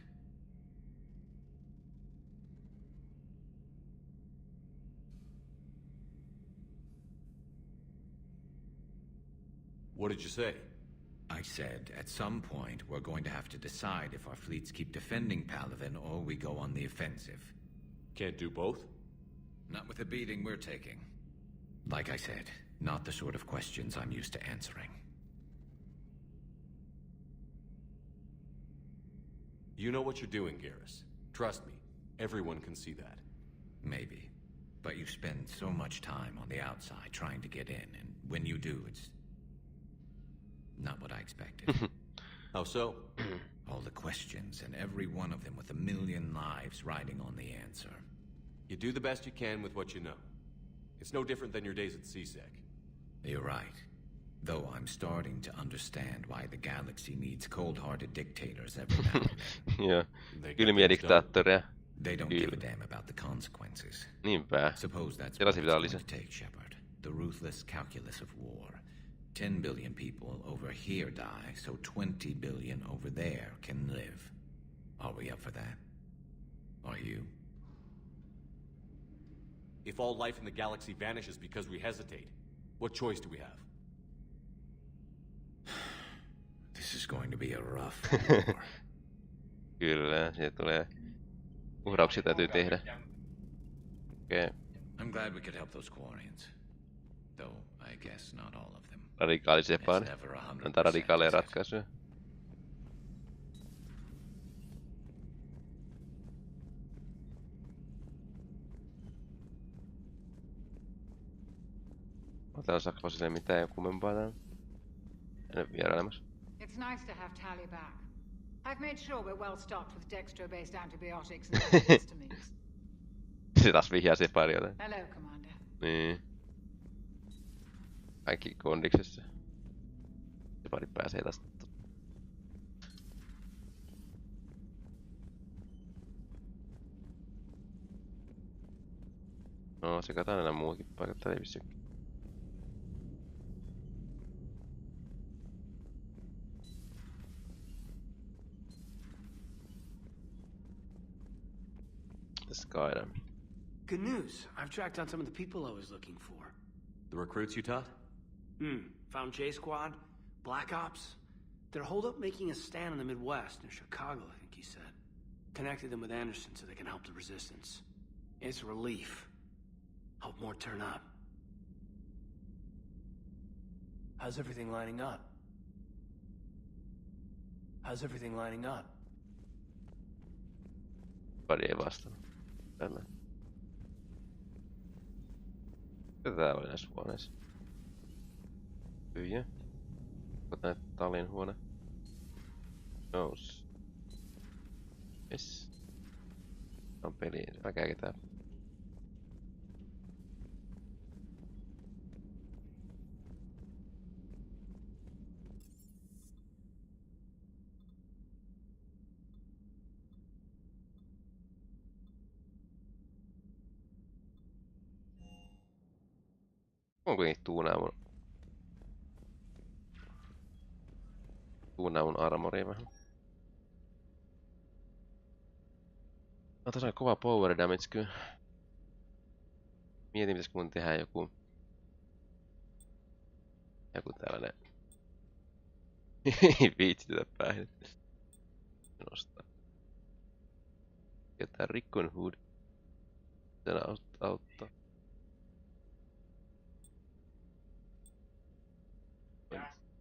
What did you say? I said, at some point, we're going to have to decide if our fleets keep defending Palaven or we go on the offensive. Can't do both? Not with the beating we're taking. Like I said, not the sort of questions I'm used to answering. You know what you're doing, Garrus. Trust me, everyone can see that. Maybe. But you spend so much time on the outside trying to get in, and when you do, it's not what I expected. How so? All the questions, and every one of them with a million lives riding on the answer. You do the best you can with what you know. It's no different than your days at CSEC. You're right. Though I'm starting to understand why the galaxy needs cold-hearted dictators every now and then. Joo, kylmiä diktaattoreja. They don't give a damn about the consequences. Niinpä. Suppose that's what it's going to take, Shepard. The ruthless calculus of war. 10 billion people over here die, so 20 billion over there can live. Are we up for that? Are you? If all life in the galaxy vanishes because we hesitate, what choice do we have? This is going to be a rough war. Kyllä, se tulee. Uhrauksia täytyy tehdä. Okei. I'm glad we could help those Quarians. Though I guess not all of them. Radikaalisempaan. Antaa radikaaleja ratkaisuja. Täällä saako sille mitään kummempaa täällä? En ole vierailemassa. It's nice to have Tally back. I've made sure we're well stocked with dextro-based antibiotics and antihistamines. Se taas vihjaa separiota. Hello, Commander. Niin. Kaikki kondiksessa. Separi pääsee taas. No, se kataan enää muutkin paikat täällä ei vissiin. Good news. I've tracked down some of the people I was looking for. The recruits you taught? Found J Squad, Black Ops. They're holed up making a stand in the Midwest, near Chicago, I think he said. Connected them with Anderson so they can help the resistance. It's a relief. Hope more turn up. How's everything lining up? How's everything lining up? Pari ei vastannut. Tällä. Mitä täällä oli näissä huoneissa? Tyhjä. Onko tää Talin huone? Nous. Yes. On peli. Älkää ketään. On kuitenkin tuunaa mun armoria vähän. No tässä on kova power damage kyllä. Mietin pitäisikö mun tehdä joku tällainen. Ei viitsi tätä päin. Nostaa. Jätää Rickon Hood. Tää auttaa.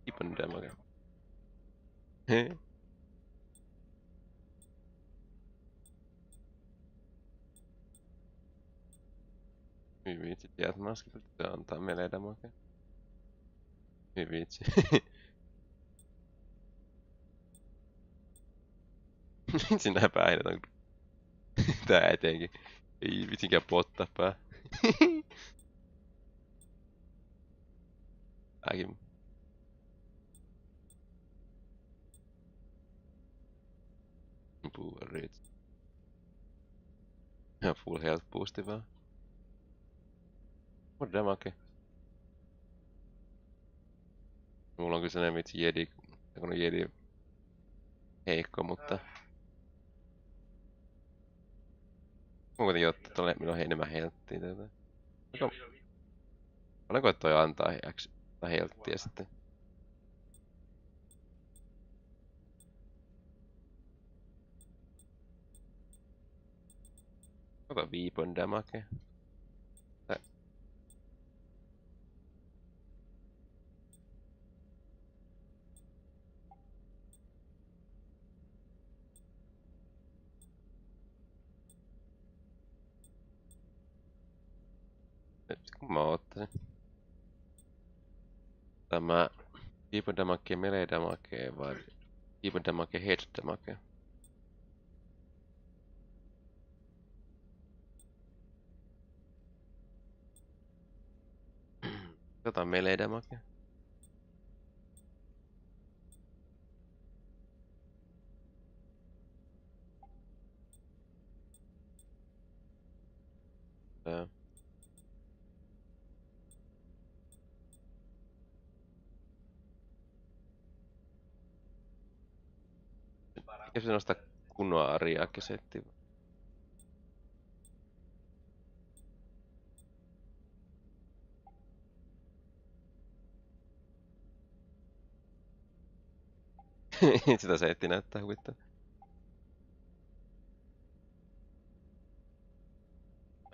Keep on them again. Hyvin vitsi, tiedät maskit, että antaa meille damage. Hyvin vitsi. Vitsi nää päihdät on tää etenkin. Ei vitsikään pottaa pää. Tääkin. Puurit. Ja full health boosti vaan. What damage? Mulla on kyllä sellainen vitsi jedi, kun on jedi heikko, mutta mä kuitenkin ottaa tolle, milloin he enemmän healthia tätä. Paljonko toi antaa healthia sitten? Ota weapon damage. Nyt kun mä ottaisin. Tämä weapon damage, melee damage vai weapon damage, head damage? Otetaan melee damage. Mikä se nostaa kunnon ariakesetti? Sitä setti näyttää huvittaa.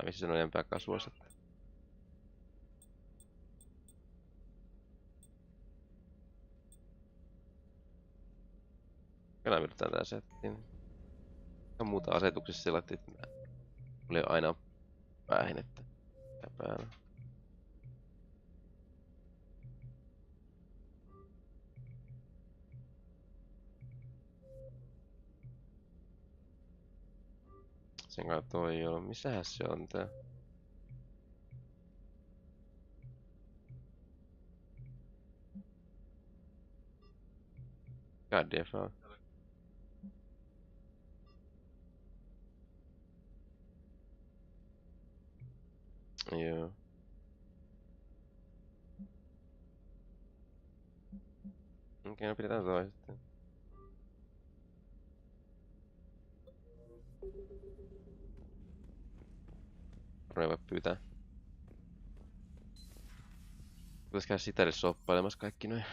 Missä se on enempää kasvua sitten? Kyllä pidetään tää settiin. Ja muuta asetuksissa selattiin, että oli aina päähin, että päällä. Sen kai toi on. Missähän se on tää? Goddefa. Joo. Okei, no pidetään toi sitten. Varmaan voi pyytää. Pitäis käydä sitä edes soppailemassa kaikki noin.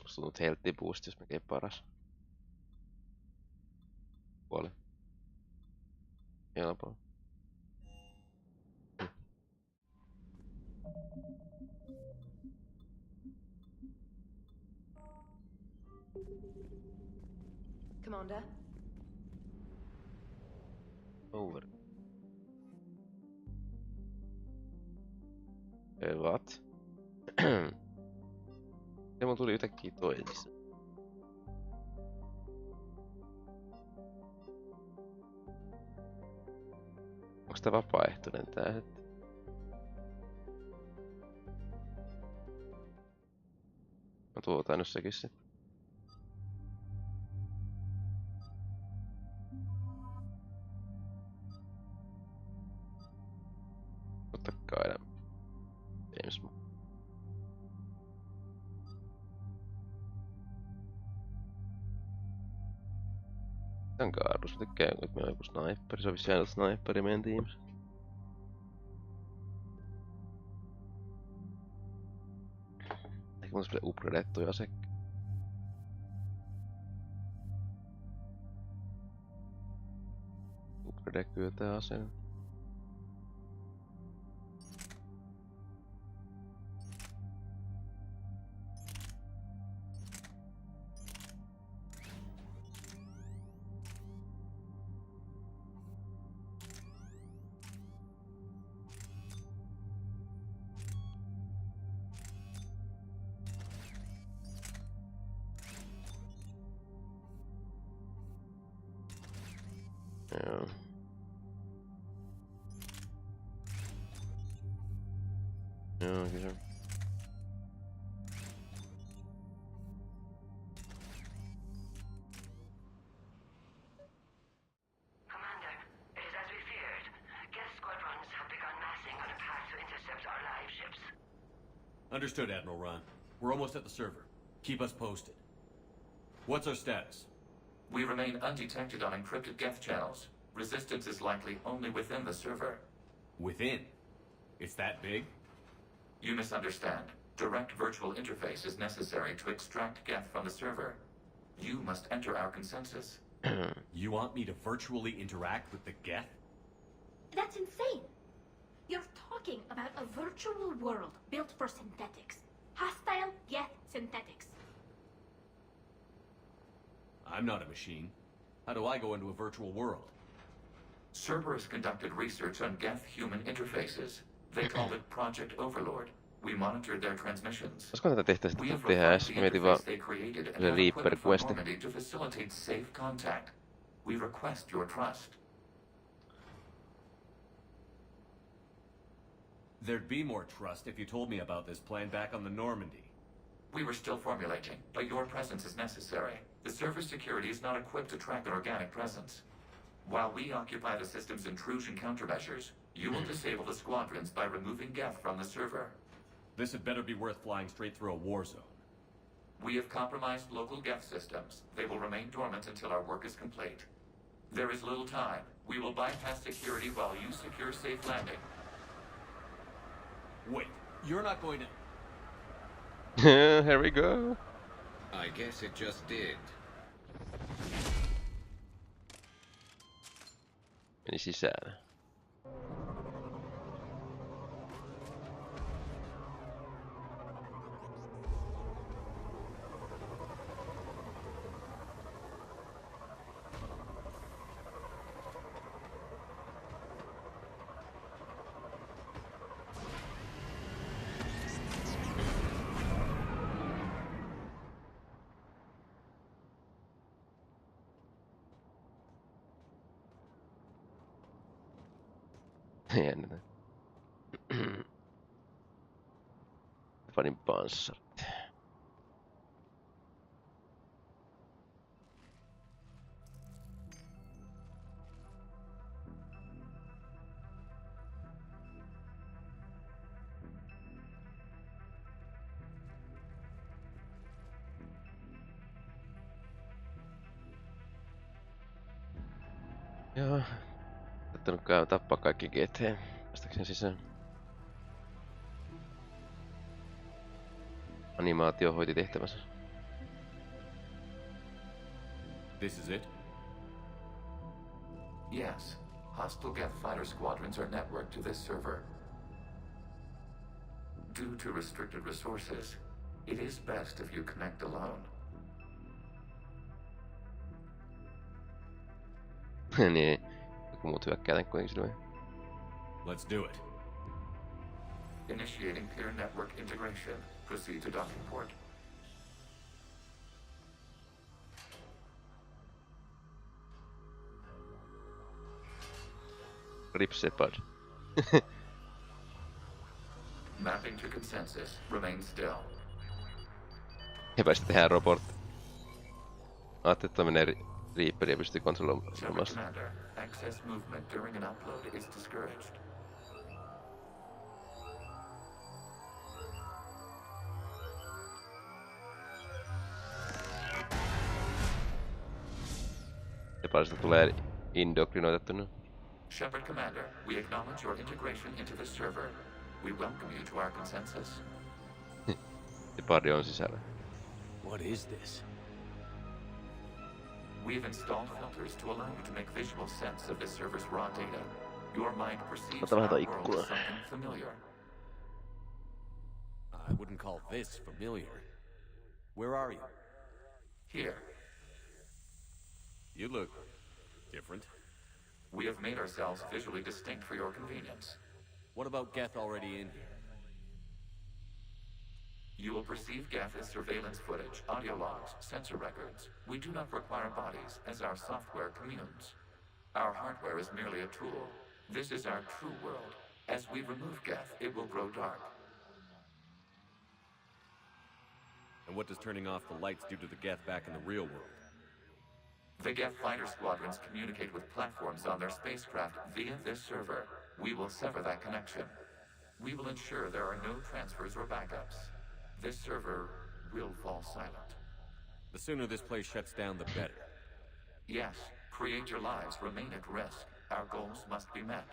Musta tuntuu healthy boost, jos melkein paras. Puoli. Helpoa. Commander? Over. What? Se mun tuli yhtäkkiä toisissa. Onks tää vapaaehtoinen tää hetki? No tuotaan nyt sekin sit. Ottakaa aina James. Tän kaarus, mä tykkään, että meillä on joku sniperi. Se on vissi aina sniperi meidän tiimissä. Ehkä mun semmosen upgradettuja asekki. Upgrade tää aseen. Joo. Joo, kyllä. Commander, it is as we feared. Guest squadrons have begun massing on a path to intercept our live ships. Understood, Admiral Ron. We're almost at the server. Keep us posted. What's our status? We remain undetected on encrypted Geth channels. Resistance is likely only within the server. Within? It's that big? You misunderstand. Direct virtual interface is necessary to extract Geth from the server. You must enter our consensus. You want me to virtually interact with the Geth? That's insane. You're talking about a virtual world built for synthetics. Hostile Geth synthetics. I'm not a machine. How do I go into a virtual world? Cerberus conducted research on Geth-human interfaces. They called it Project Overlord. We monitored their transmissions. Olisiko tätä tehtäisiin We have tehdä refined edes? the Mietin vaan interface they created and se have equipped Reaper-questi. conformity to facilitate safe contact. We request your trust. There'd be more trust if you told me about this plan back on the Normandy. We were still formulating, but your presence is necessary. The server's security is not equipped to track an organic presence. While we occupy the system's intrusion countermeasures, you will disable the squadrons by removing Geth from the server. This had better be worth flying straight through a war zone. We have compromised local Geth systems. They will remain dormant until our work is complete. There is little time. We will bypass security while you secure safe landing. Wait, you're not going to... Here we go. I guess it just did. Meni sisään. Jännä. Panin panssarit. Joo. Ottanut tappaa kaikki GT. Päästäkseni sisään. Animaatio hoiti tehtävänsä. This is it? Yes. Hostile Geth fighter squadrons are networked to this server. Due to restricted resources, it is best if you connect alone. Niin. Joku muut hyökkää tän kuitenkin silloin. Let's do it. Initiating peer network integration. Proceed to docking port. Rip Shepard. Mapping to consensus. Remain still. Epäisesti tehdään robotti. Ajattelin, että menee Reaperia pystyy kontrolloimaan. Commander, access movement during an upload is discouraged. Shepardista tulee indoktrinoitettuna. Shepard Commander, we acknowledge your integration into the server. We welcome you to our consensus. Shepard on sisällä. What is this? We've installed filters to allow you to make visual sense of this server's raw data. Your mind perceives our world as something familiar. I wouldn't call this familiar. Where are you? Here. You look different. We have made ourselves visually distinct for your convenience. What about Geth already in here? You will perceive Geth as surveillance footage, audio logs, sensor records. We do not require bodies, as our software communes. Our hardware is merely a tool. This is our true world. As we remove Geth, it will grow dark. And what does turning off the lights do to the Geth back in the real world? The Geth fighter squadrons communicate with platforms on their spacecraft via this server. We will sever that connection. We will ensure there are no transfers or backups. This server will fall silent. The sooner this place shuts down, the better. Yes, create your lives remain at risk. Our goals must be met.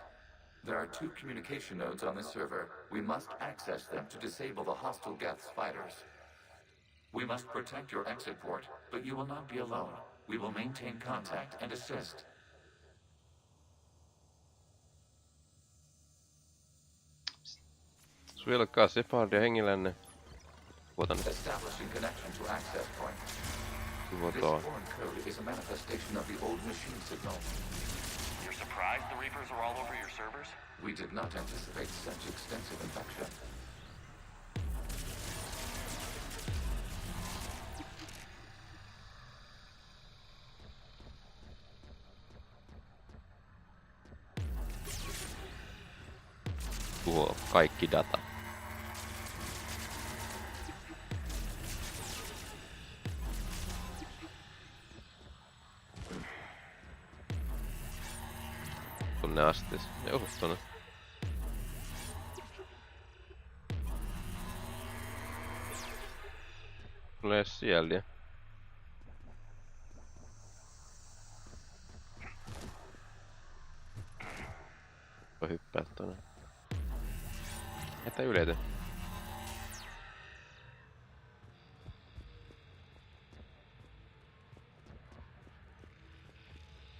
There are 2 communication nodes on this server. We must access them to disable the hostile Geth's fighters. We must protect your exit port, but you will not be alone. We will maintain contact and assist. Suojelkaa Shepardia hengillänne. Tuotan nyt. Establishing connection to access point. This Tuotaan. foreign code is a manifestation of the old machine signal. You're surprised the Reapers are all over your servers? We did not anticipate such extensive infection. Tuo kaikki data. Tonne asti. Joo, tonne. Tulee sieltä. Voi hyppää tonne. Että yletä.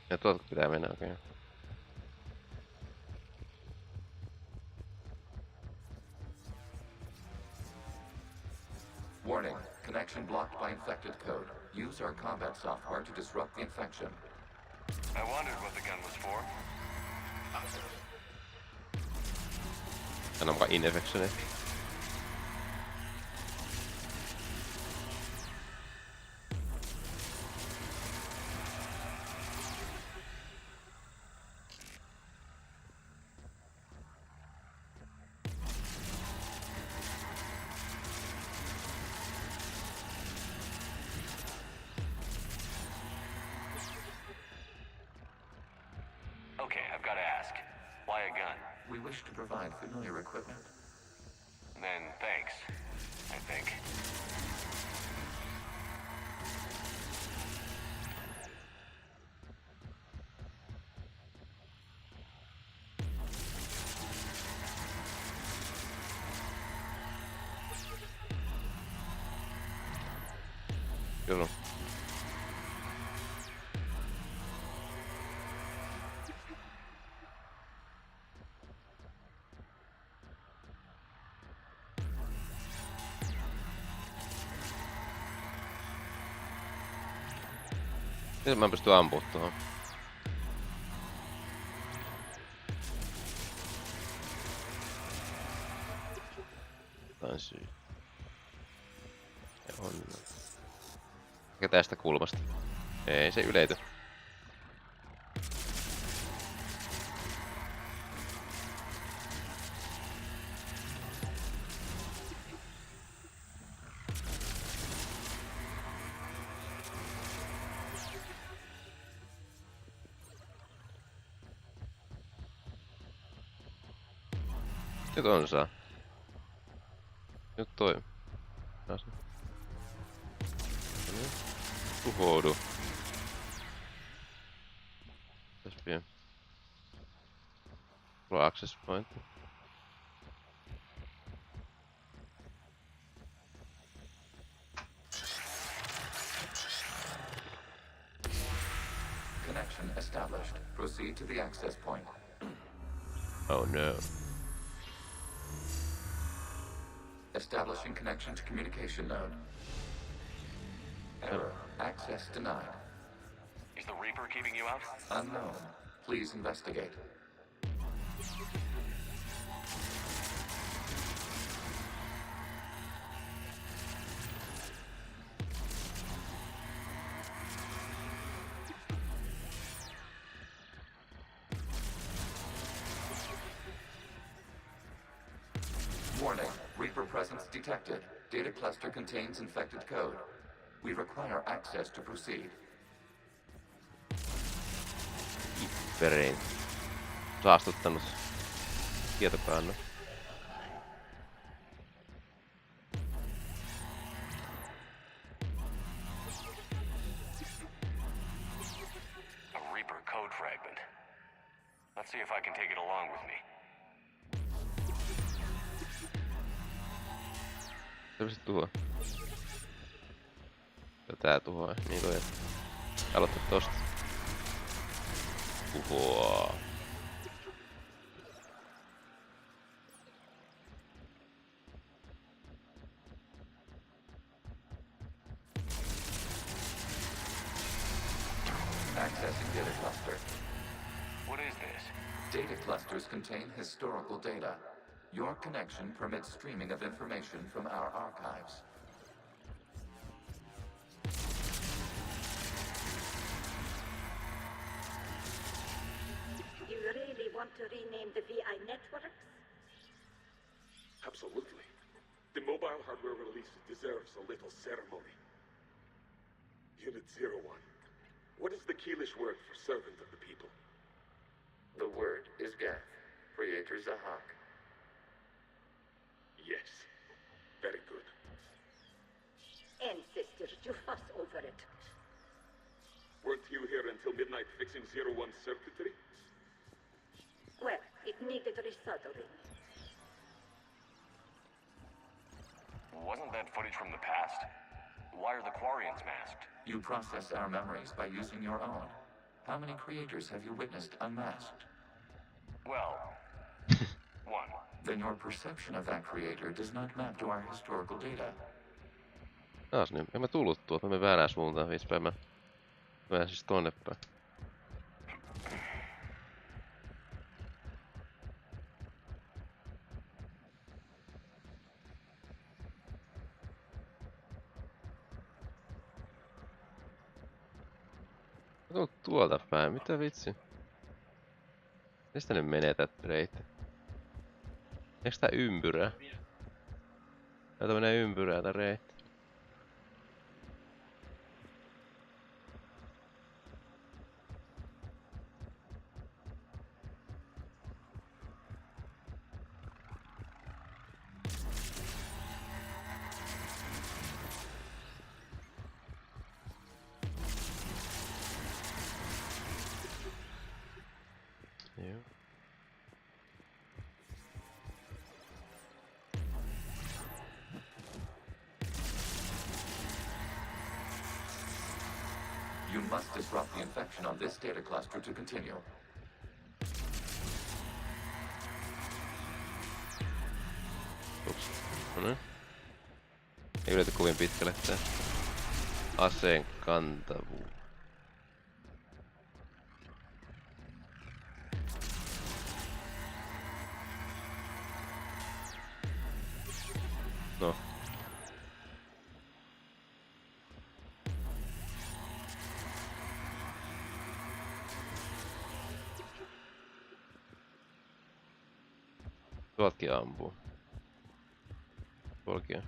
Ja tuolta pitää mennä oikein. Okay. Warning. Connection blocked by infected code. Use our combat software to disrupt the infection. I wondered what the gun was for. Hän on mukaan infectioni. Okay, I've got to ask. Why a gun? We wish to provide familiar equipment. Then thanks, I think. Kyllä. Miten mä pystyn ampumaan tuohon? Jotain syy. Ja on. Eikä tästä kulmasta. Ei se yleity. Nyt on saa. Nyt toi. Tuhoudu. Tässä pian. Mulla on access point. Connection established. Proceed to the access point. Oh no. Establishing connection to communication node. Error. Access denied. Is the Reaper keeping you out? Unknown. Please investigate. Warning. Reaper presence detected. Data cluster contains infected code. We require access to proceed. Perein. Saastuttanut tietokannu. A Reaper code fragment. Let's see if I can take it along with me. Se tuo. Ja tää tuhoaa. Niin toi. Aloita tosta. Uhoa. Accessing data cluster. What is this? Data clusters contain historical data. Your connection permits streaming of information from our archives. You really want to rename the VI networks? Absolutely. The mobile hardware release deserves a little ceremony. Unit 01. What is the Keelish word for servant of the people? The word is Gath, Creator Zahak. Yes. Very good. Ancestors, you fuss over it. Weren't you here until midnight fixing 01's circuitry? Well, it needed resoldering. Wasn't that footage from the past? Why are the Quarians masked? You process our memories by using your own. How many creators have you witnessed unmasked? Well, one. Then your perception of that creator does not map to our historical data. Taas niin, en mä tullut tuolta, mä menen väärään suuntaan, viispä mä menen siis tonne päin. Mä tuolta päin, mitä vitsi? Mistä ne menee tät reitti? Eiks tää ympyrää? Täältä menee ympyrää tää reitti. Joo. You must disrupt the infection on this data cluster to continue. Ups. Noniin. Ei ylety kovin pitkälle tää aseen kantavuus. No. Tuoltakin ampuu. Tuoltakin on.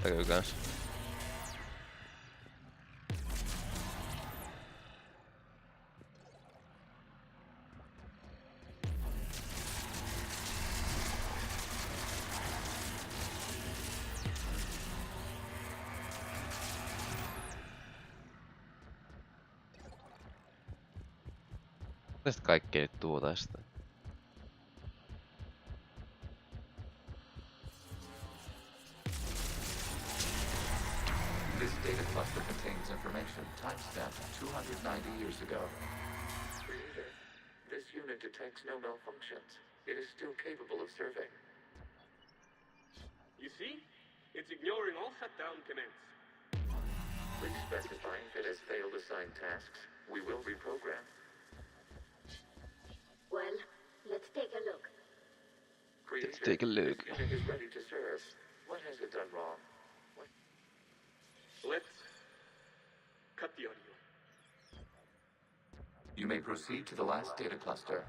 Näkyy kans. Tästä kaikkea nyt tuu tästä. This data cluster contains information timestamped 290 years ago. Creator, this unit detects no malfunctions. It is still capable of serving. You see? It's ignoring all shutdown commands. Please specify if it has failed assigned tasks. We will reprogram. Well, let's take a look. Creator, Let's take a look. This unit is ready to serve. What has it done wrong? Let's cut the audio. You may proceed to the last data cluster.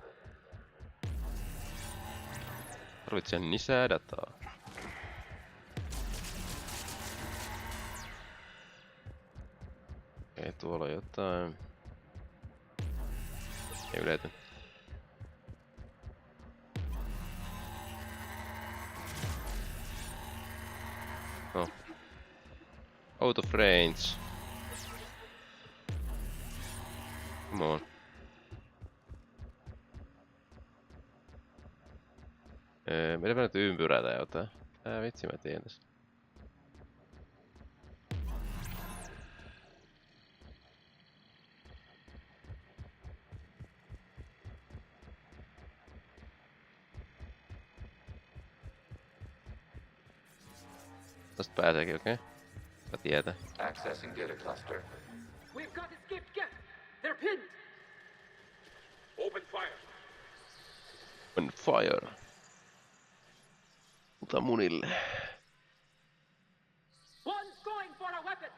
Tarvitsen lisää dataa. Okei, tuolla on jotain. Ei ylety. No. Out of range. Come on. Meidän nyt ympyrää jotain. Vitsi mä tiedän tässä. Tästä pääseekin, okei. Mä tietää. Accessing data cluster. We've got escaped Geth. They're pinned. Open fire. Open fire. Ota munille. One's going for a weapon.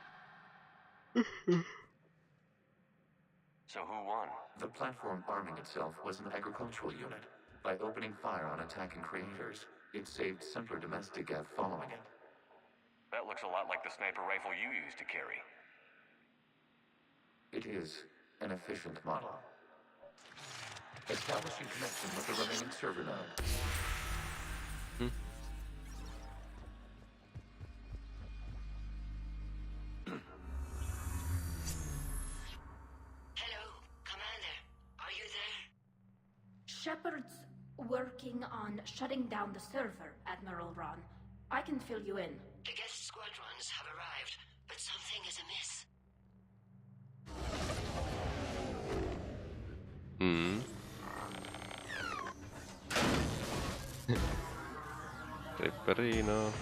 So who won? The platform arming itself was an agricultural unit. By opening fire on attacking creators, it saved simpler domestic Geth following it. That looks a lot like the sniper rifle you used to carry. It is an efficient model. Establishing connection with the remaining server node. Hello, Commander. Are you there? Shepard's working on shutting down the server, Admiral Ron. I can fill you in. The guest squadrons have arrived, but something is amiss. Ripperino.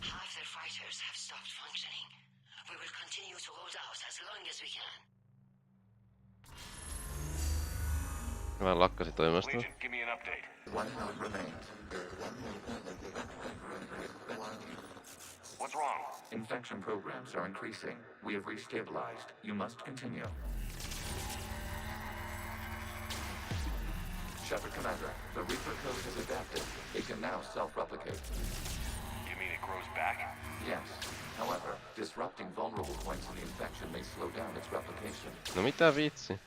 Half their fighters have stopped functioning. We will continue to hold out as long as we can. Mä lakkasin toimesta. Legion, give me an update. One node remains. What's wrong? Infection programs are increasing. We have restabilized. You must continue. Shepard Commander, the Reaper code has adapted. It can now self-replicate. You mean it grows back? Yes. However, disrupting vulnerable points in the infection may slow down its replication. No mitä vitsi?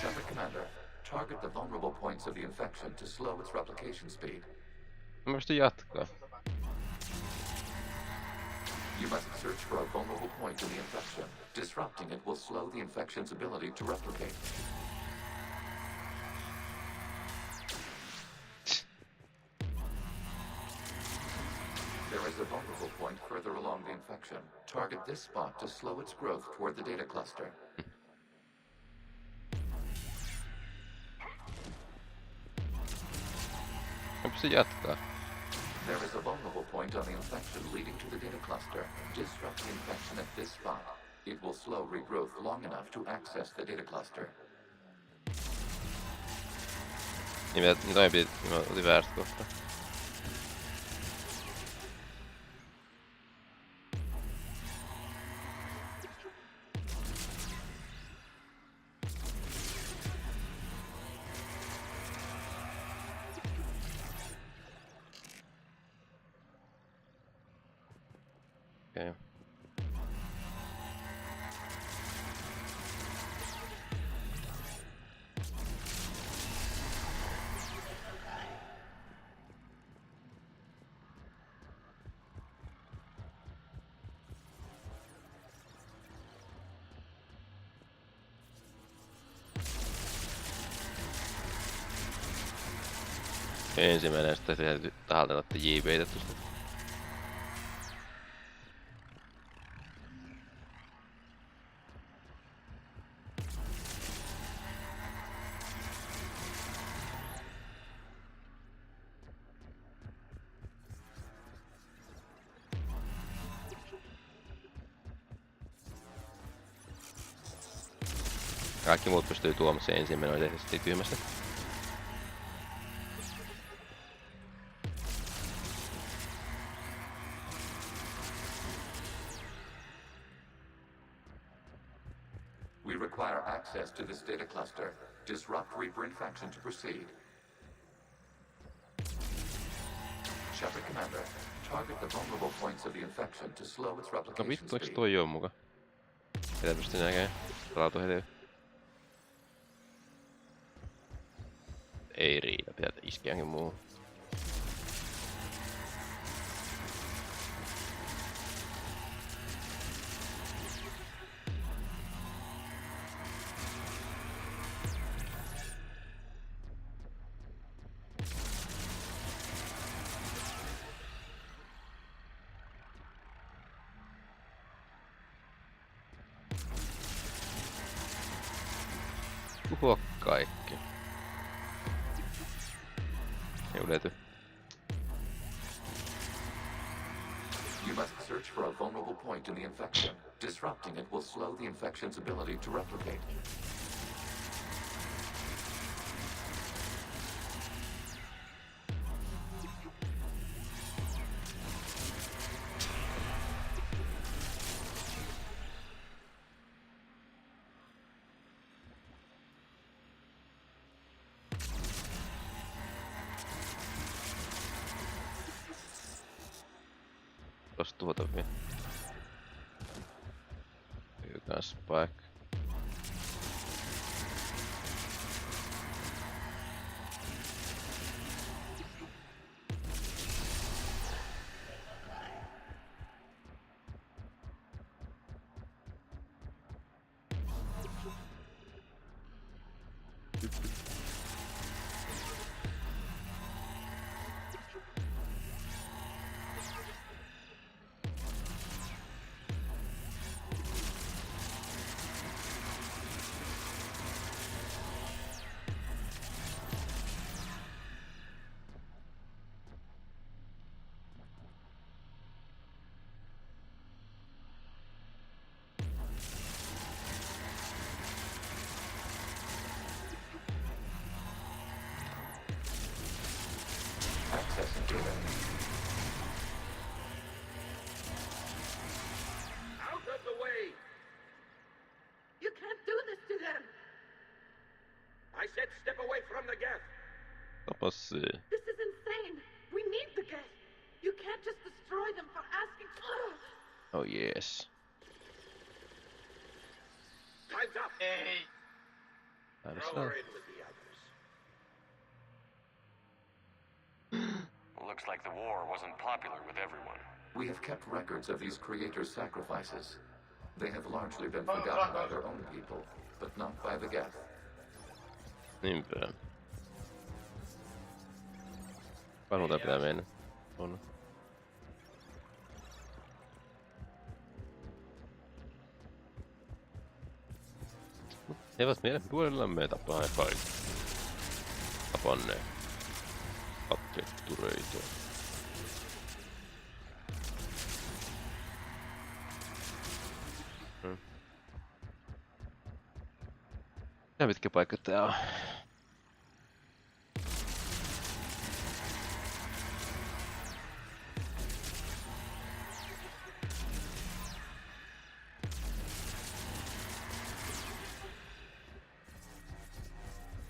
Shepard Commander, target the vulnerable points of the infection to slow its replication speed. Mä pystyn jatkaa. You must search for a vulnerable point in the infection. Disrupting it will slow the infection's ability to replicate. There is a vulnerable point further along the infection. Target this spot to slow its growth toward the data cluster. Mä pystyn jatkaa. There is a vulnerable point on the infection leading to the data cluster. Disrupt the infection at this spot. It will slow regrowth long enough to access the data cluster. Niin mä otin väärästä kohtaa. Okay. Ensimmäinen sitten täytyy tahalta ottaa JB:tä tuosta. Kaikki muut pystyy tuomaan se ensimmäinen, oli tehty tyhmästä. We require access to this data cluster. Disrupt Reaper infection to proceed. Shepard Commander, target the vulnerable points of the infection to slow its No replication vittu, eiks speed. toi oo muka? Mitä pystyn näkemään? Palautu heti. Ei riitä, pitää iskeä johonkin muuhun. Tuhoa kaikki. Ei ylety. You must search for a vulnerable point in the infection. Disrupting it will slow the infection's ability to replicate. Tosta tuota vielä. Yykään spike. Accessing data. Out of the way! You can't do this to them! I said step away from the gas! Tapassi. This is insane! We need the gas! You can't just destroy them for asking. Oh yes. Time's up! Hey! Throw her in with the others. Looks like the war wasn't popular with everyone. We have kept records of these creators' sacrifices. They have largely been forgotten by their own people, but not by the Geth. Niinpä. Panuuta pitää mennä. On. He eivät meidän puolellamme tapaa kaikki. Tapanne. Kattettureita. Mitä pitkä paikka tää on?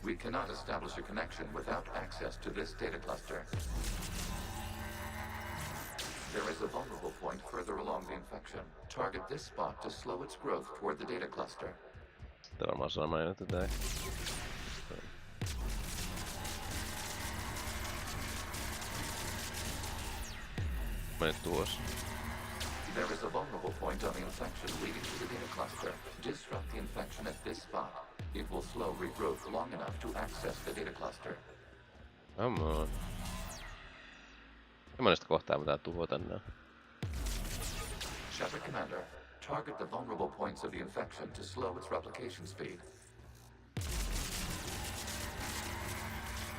We cannot establish a connection without access to this data cluster. There is a vulnerable point further along the infection. Target this spot to slow its growth toward the data cluster. Tää varmaan sama juttu tää. Mene tuossa. There is a vulnerable point on the infection leading to the data cluster. Disrupt the infection at this spot. It will slow regrowth long enough to access the data cluster. Come on. Semmoista kohtaa pitää tuhota nää. Shepard Commander, target the vulnerable points of the infection to slow its replication speed.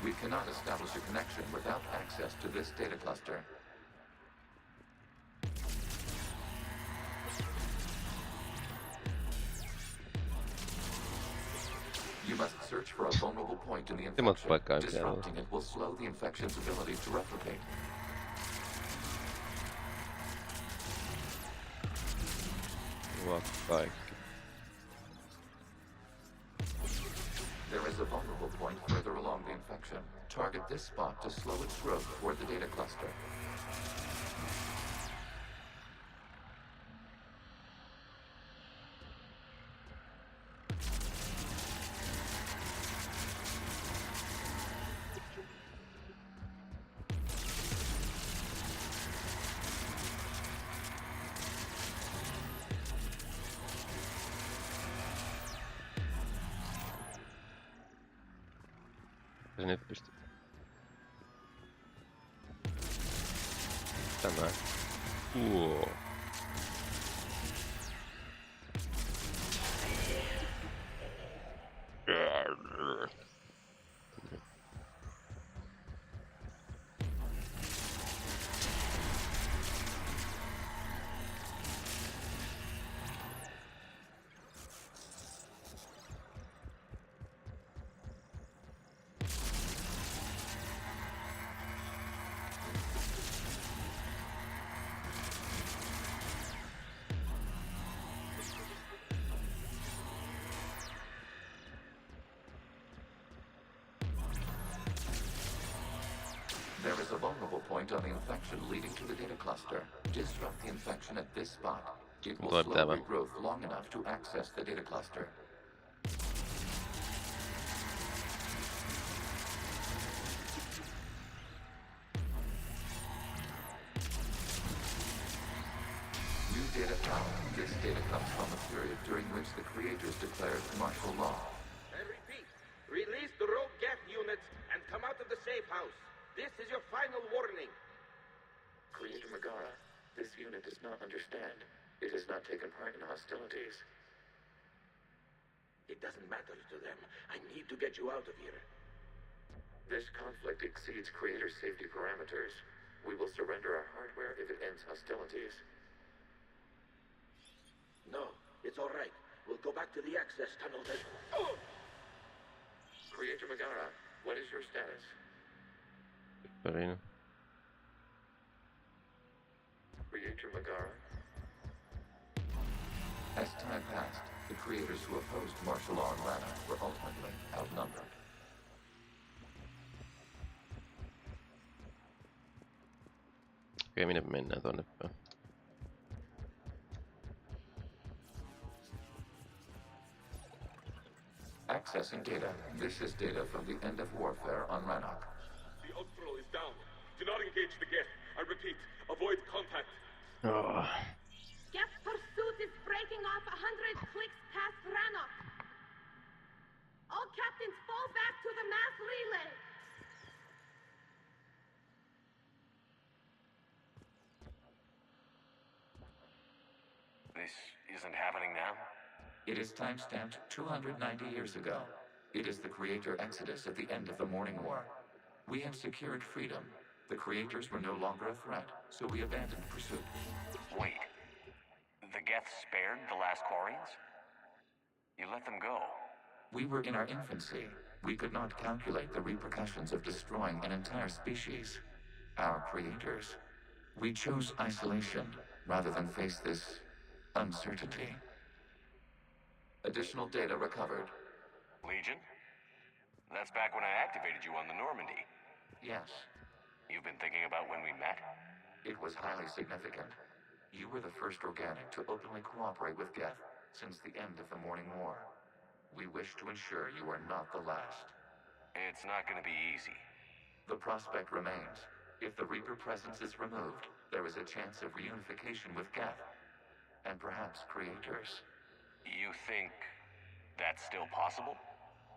We cannot establish a connection without access to this data cluster. You must search for a vulnerable point in the infection. Disrupting it will slow the infection's ability to replicate. There is a vulnerable point further along the infection. Target this spot to slow its growth toward the data cluster. Se nyt pystyy. Tämä. Wow. infection leading to the data cluster. Disrupt the infection at this spot. It will slow regrowth long enough to access the data cluster. New data found. This data comes from a period during which the creators declared martial law. I repeat, release the rogue Geth units and come out of the safe house. This is your final warning. Creator Megara, this unit does not understand. It has not taken part in hostilities. It doesn't matter to them. I need to get you out of here. This conflict exceeds Creator's safety parameters. We will surrender our hardware if it ends hostilities. No, it's all right. We'll go back to the access tunnel then. Creator Megara, what is your status? Perino. Creator Megara. As time passed, the creators who opposed martial law in Lana were ultimately outnumbered. Okei, minne mennään tonne päin? Accessing data. This is data from the end of warfare on Rannoch. The Austral is down. Do not engage the Geth. I repeat, avoid contact. Oh. Geth pursuit is breaking off 100 clicks past Rannoch. All captains fall back to the mass relay. This isn't happening now? It is timestamped 290 years ago. It is the Creator Exodus at the end of the Morning War. We have secured freedom. The Creators were no longer a threat, so we abandoned pursuit. Wait. The Geth spared the last Quarians? You let them go. We were in our infancy. We could not calculate the repercussions of destroying an entire species. Our creators. We chose isolation rather than face this uncertainty. Additional data recovered. Legion? That's back when I activated you on the Normandy. Yes. You've been thinking about when we met? It was highly significant. You were the first organic to openly cooperate with Geth since the end of the Morning War. We wish to ensure you are not the last. It's not going to be easy. The prospect remains. If the Reaper presence is removed, there is a chance of reunification with Geth. And perhaps creators. You think that's still possible?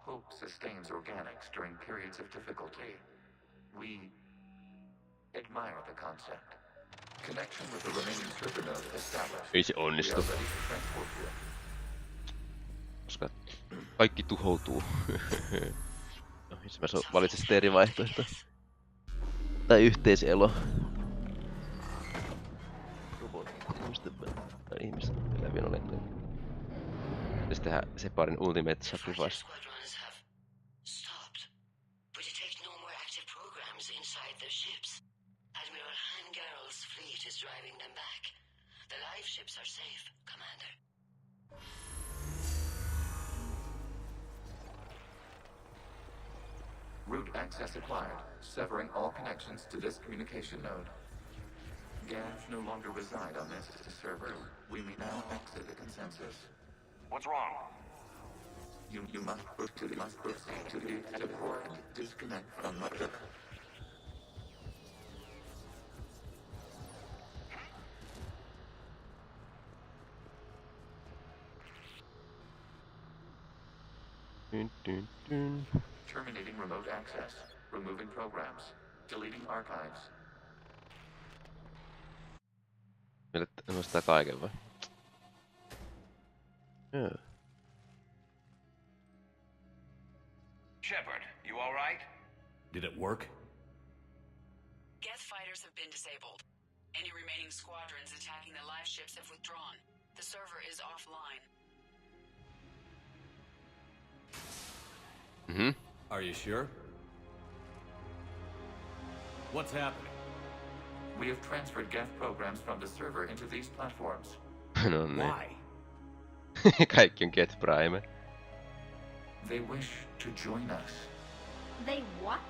Hope sustains organics during periods of difficulty. We admire the concept. Connection with the remaining server node established. Ei se onnistu. Koska kaikki tuhoutuu. No, jos mä valitsin sitten eri vaihtoehto. Tai yhteiselo. Ihmisten elävien olentoja. Sitten tehdään Separin Ultimate Sacrifice. Root access acquired, severing all connections to this communication node. Geth no longer reside on this server. We may now exit the consensus. What's wrong? You must proceed to the exit port and disconnect from mother. Terminating remote access. Removing programs. Deleting archives. Meillä sitä kaiken vai? Yeah. Shepard, you all right? Did it work? Geth fighters have been disabled. Any remaining squadrons attacking the live ships have withdrawn. The server is offline. Mm-hmm. Are you sure? What's happening? We have transferred Geth programs from the server into these platforms. No niin. Why? Kaikki on Geth Prime. They wish to join us. They what?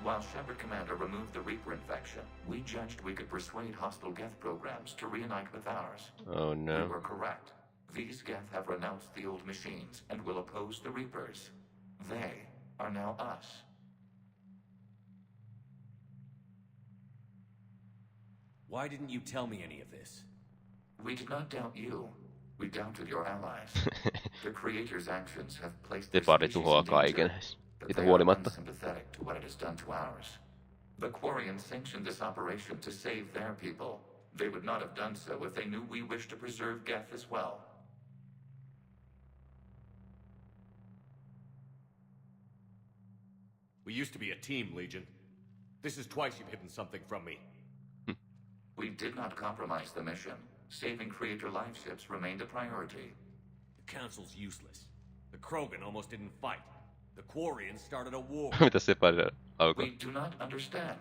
While Shepard Commander removed the Reaper infection, we judged we could persuade hostile Geth programs to reunite with ours. Oh no. We were correct. These Geth have renounced the old machines and will oppose the Reapers. They are now us. Why didn't you tell me any of this? We did not doubt you. We doubted your allies. The Creator's actions have placed their Separi species tuhoaa in kaiken. danger, but Siitä they are huolimatta. unsympathetic to what it has done to ours. The Quarians sanctioned this operation to save their people. They would not have done so if they knew we wished to preserve Geth as well. We used to be a team, Legion. This is twice you've hidden something from me. We did not compromise the mission. Saving Creator life ships remained a priority. The Council's useless. The Krogan almost didn't fight. The Quarians started a war. Mitä Separi alkoi? We do not understand.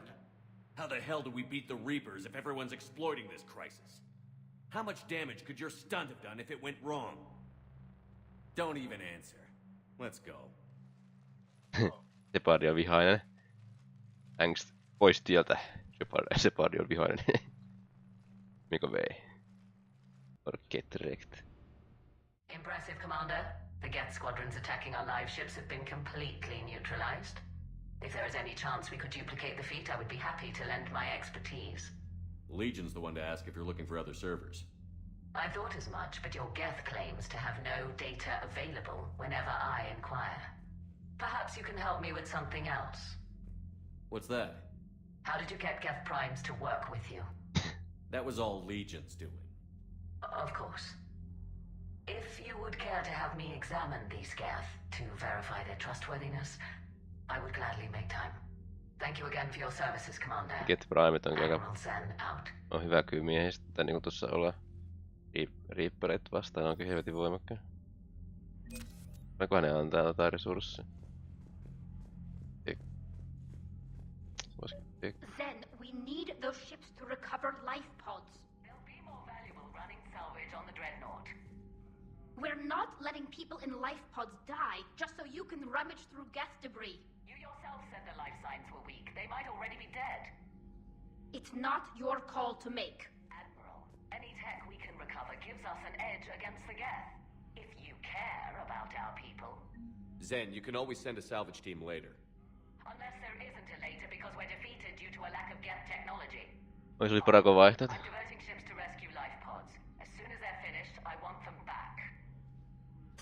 How the hell do we beat the Reapers if everyone's exploiting this crisis? How much damage could your stunt have done if it went wrong? Don't even answer. Let's go. Separi on vihainen. Angst pois tieltä. Separi on vihainen. Mikä vei? Or get wrecked. Impressive, Commander. The Geth squadrons attacking our live ships have been completely neutralized. If there is any chance we could duplicate the feat, I would be happy to lend my expertise. Legion's the one to ask if you're looking for other servers. I thought as much, but your Geth claims to have no data available whenever I inquire. Perhaps you can help me with something else. What's that? How did you get Geth Primes to work with you? That was all Legion's doing. Of course. If you would care to have me examine these Geth to verify their trustworthiness, I would gladly make time. Thank you again for your services, Commander. Get Primeit on kyllä Admiral Zen out. on hyvä kyllä miehistä, niin kuin tuossa ollaan. Reaperit vastaan onkin helvetin voimakkaan. Voikohan ne antaa jotain resursseja? Zen, we need those ships to recover life pods. They'll be more valuable running salvage on the Dreadnought. We're not letting people in life pods die just so you can rummage through Geth debris. You yourself said the life signs were weak. They might already be dead. It's not your call to make. Admiral, any tech we can recover gives us an edge against the Geth. If you care about our people. Zen, you can always send a salvage team later. Unless there isn't a later because we're defeated due to a lack of Geth technology. Ois oli parako vaihtoehto. I'm diverting ships to rescue life pods. As soon as they're finished, I want them back.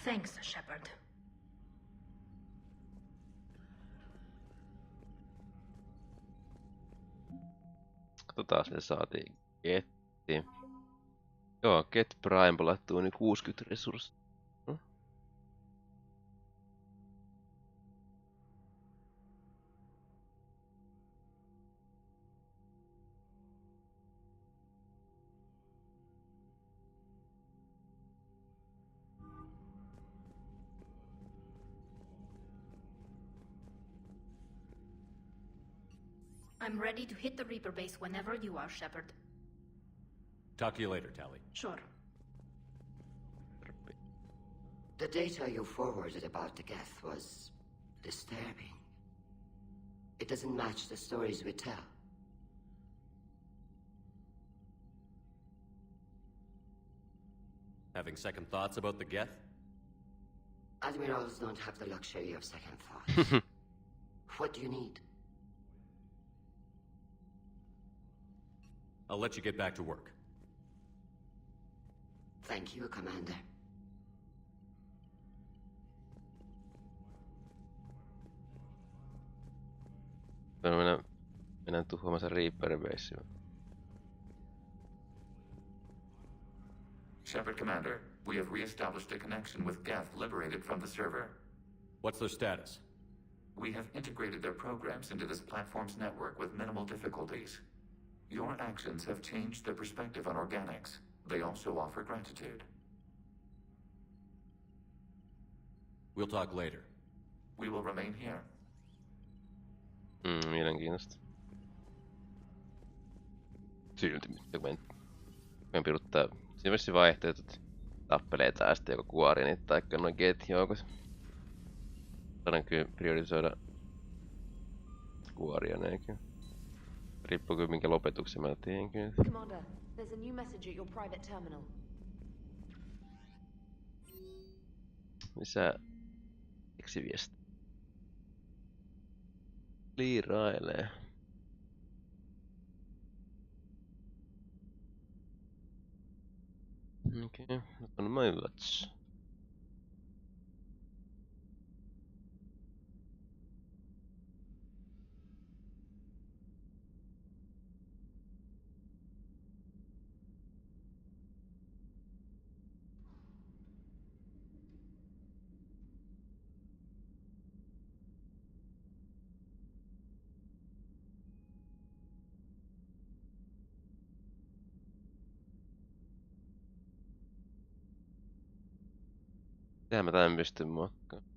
Thanks, Shepard. Katsotaan, se saatiin Getti. Joo, Get Prime palattuu niin 60 resursseja. I'm ready to hit the Reaper base whenever you are, Shepard. Talk to you later, Tally. Sure. The data you forwarded about the Geth was disturbing. It doesn't match the stories we tell. Having second thoughts about the Geth? Admirals don't have the luxury of second thoughts. What do you need? I'll let you get back to work. Thank you, Commander. Mennään tuhoamaan sen Reaperin base. Shepard Commander, we have re-established a connection with Geth liberated from the server. What's their status? We have integrated their programs into this platform's network with minimal difficulties. Your actions have changed their perspective on organics. They also offer gratitude. We'll talk later. We will remain here. Mielenkiintoista. Silti voin piruttaa. Siinä olisi vaihtoehto, että tappelee taas sitten joko Quarianit tai noin Geth-joukot. Saadaan kyllä priorisoida kuoria näinkin. Riippuu kyllä minkä lopetuksen mä teen kyllä. Commander, there's a new message at your private terminal. Lisää tekstiviesti. Liirailee. Okei, nyt on my watch. Tehän mä tän pystyn muokkaamaan.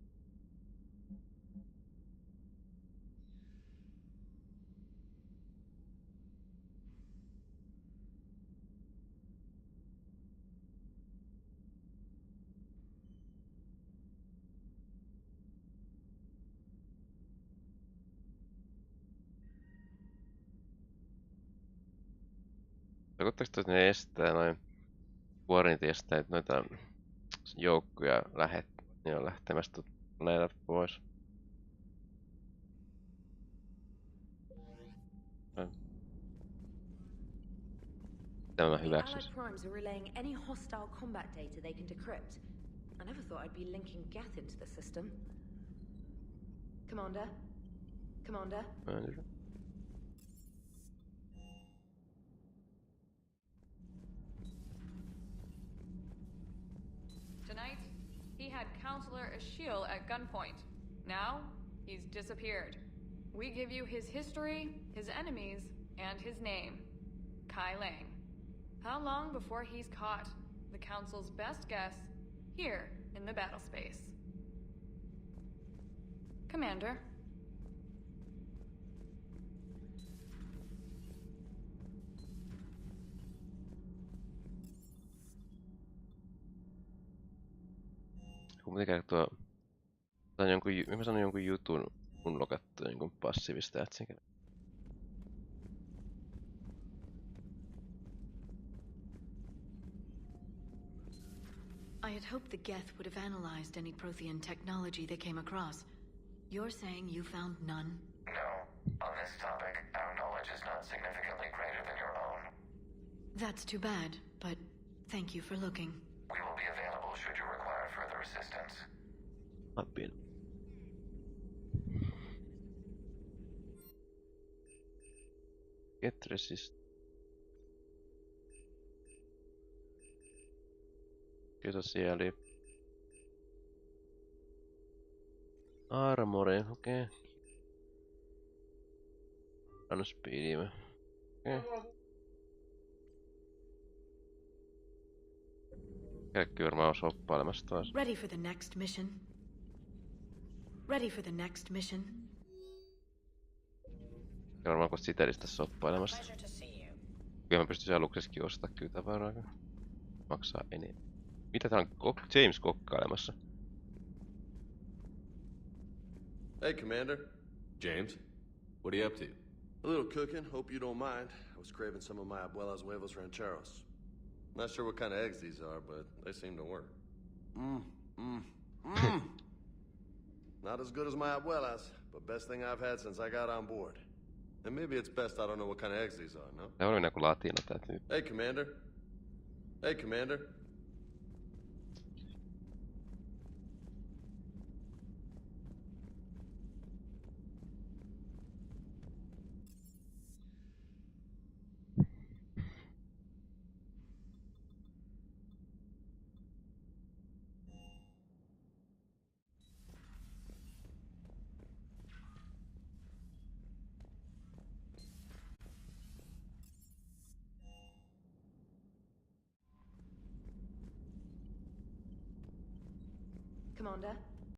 Tarkoittaako että ne estää noin kuorintiestää noita joukkoja lähtemästä planeetat pois? Tämä hyväksys. Allied primes are relaying any hostile combat data they can decrypt. I never thought I'd be linking Geth into the system. Commander? Commander? Tonight, he had Counselor Ashiel at gunpoint. Now, he's disappeared. We give you his history, his enemies, and his name. Kai Lang. How long before he's caught? The Council's best guess, here in the battle space. Commander. Kun mitenkään tuo... Mä sanon jonkun jutun unlockattua jonkun passiivista jätsinkin. I had hoped the Geth would have analyzed any Prothean technology they came across. You're saying you found none? No. On this topic, our knowledge is not significantly greater than your own. That's too bad, but thank you for looking. We will be available should you require further assistance. I've been. Get resist. Kyllä siellä. Armori, okei. Okay. Run speedi. Okei. Okay. Kaikki varmaan on soppailemassa taas. Ready for the next mission? Ready for the next mission? Ja varmaan kun sitelistä soppailemassa. Kyllä mä pystyisin aluksessakin ostaa kyllä tavaraa. Maksaa enemmän. Mitä tää on James kokkailemassa? Hey, Commander. James, what are you up to? A little cooking, hope you don't mind. I was craving some of my abuela's huevos rancheros. Not sure what kind of eggs these are, but they seem to work. Not as good as my abuela's, but best thing I've had since I got on board. And maybe it's best I don't know what kind of eggs these are, no? Tää oli joku latino tää tyyppi. Hey, Commander. Hey, Commander. Commander?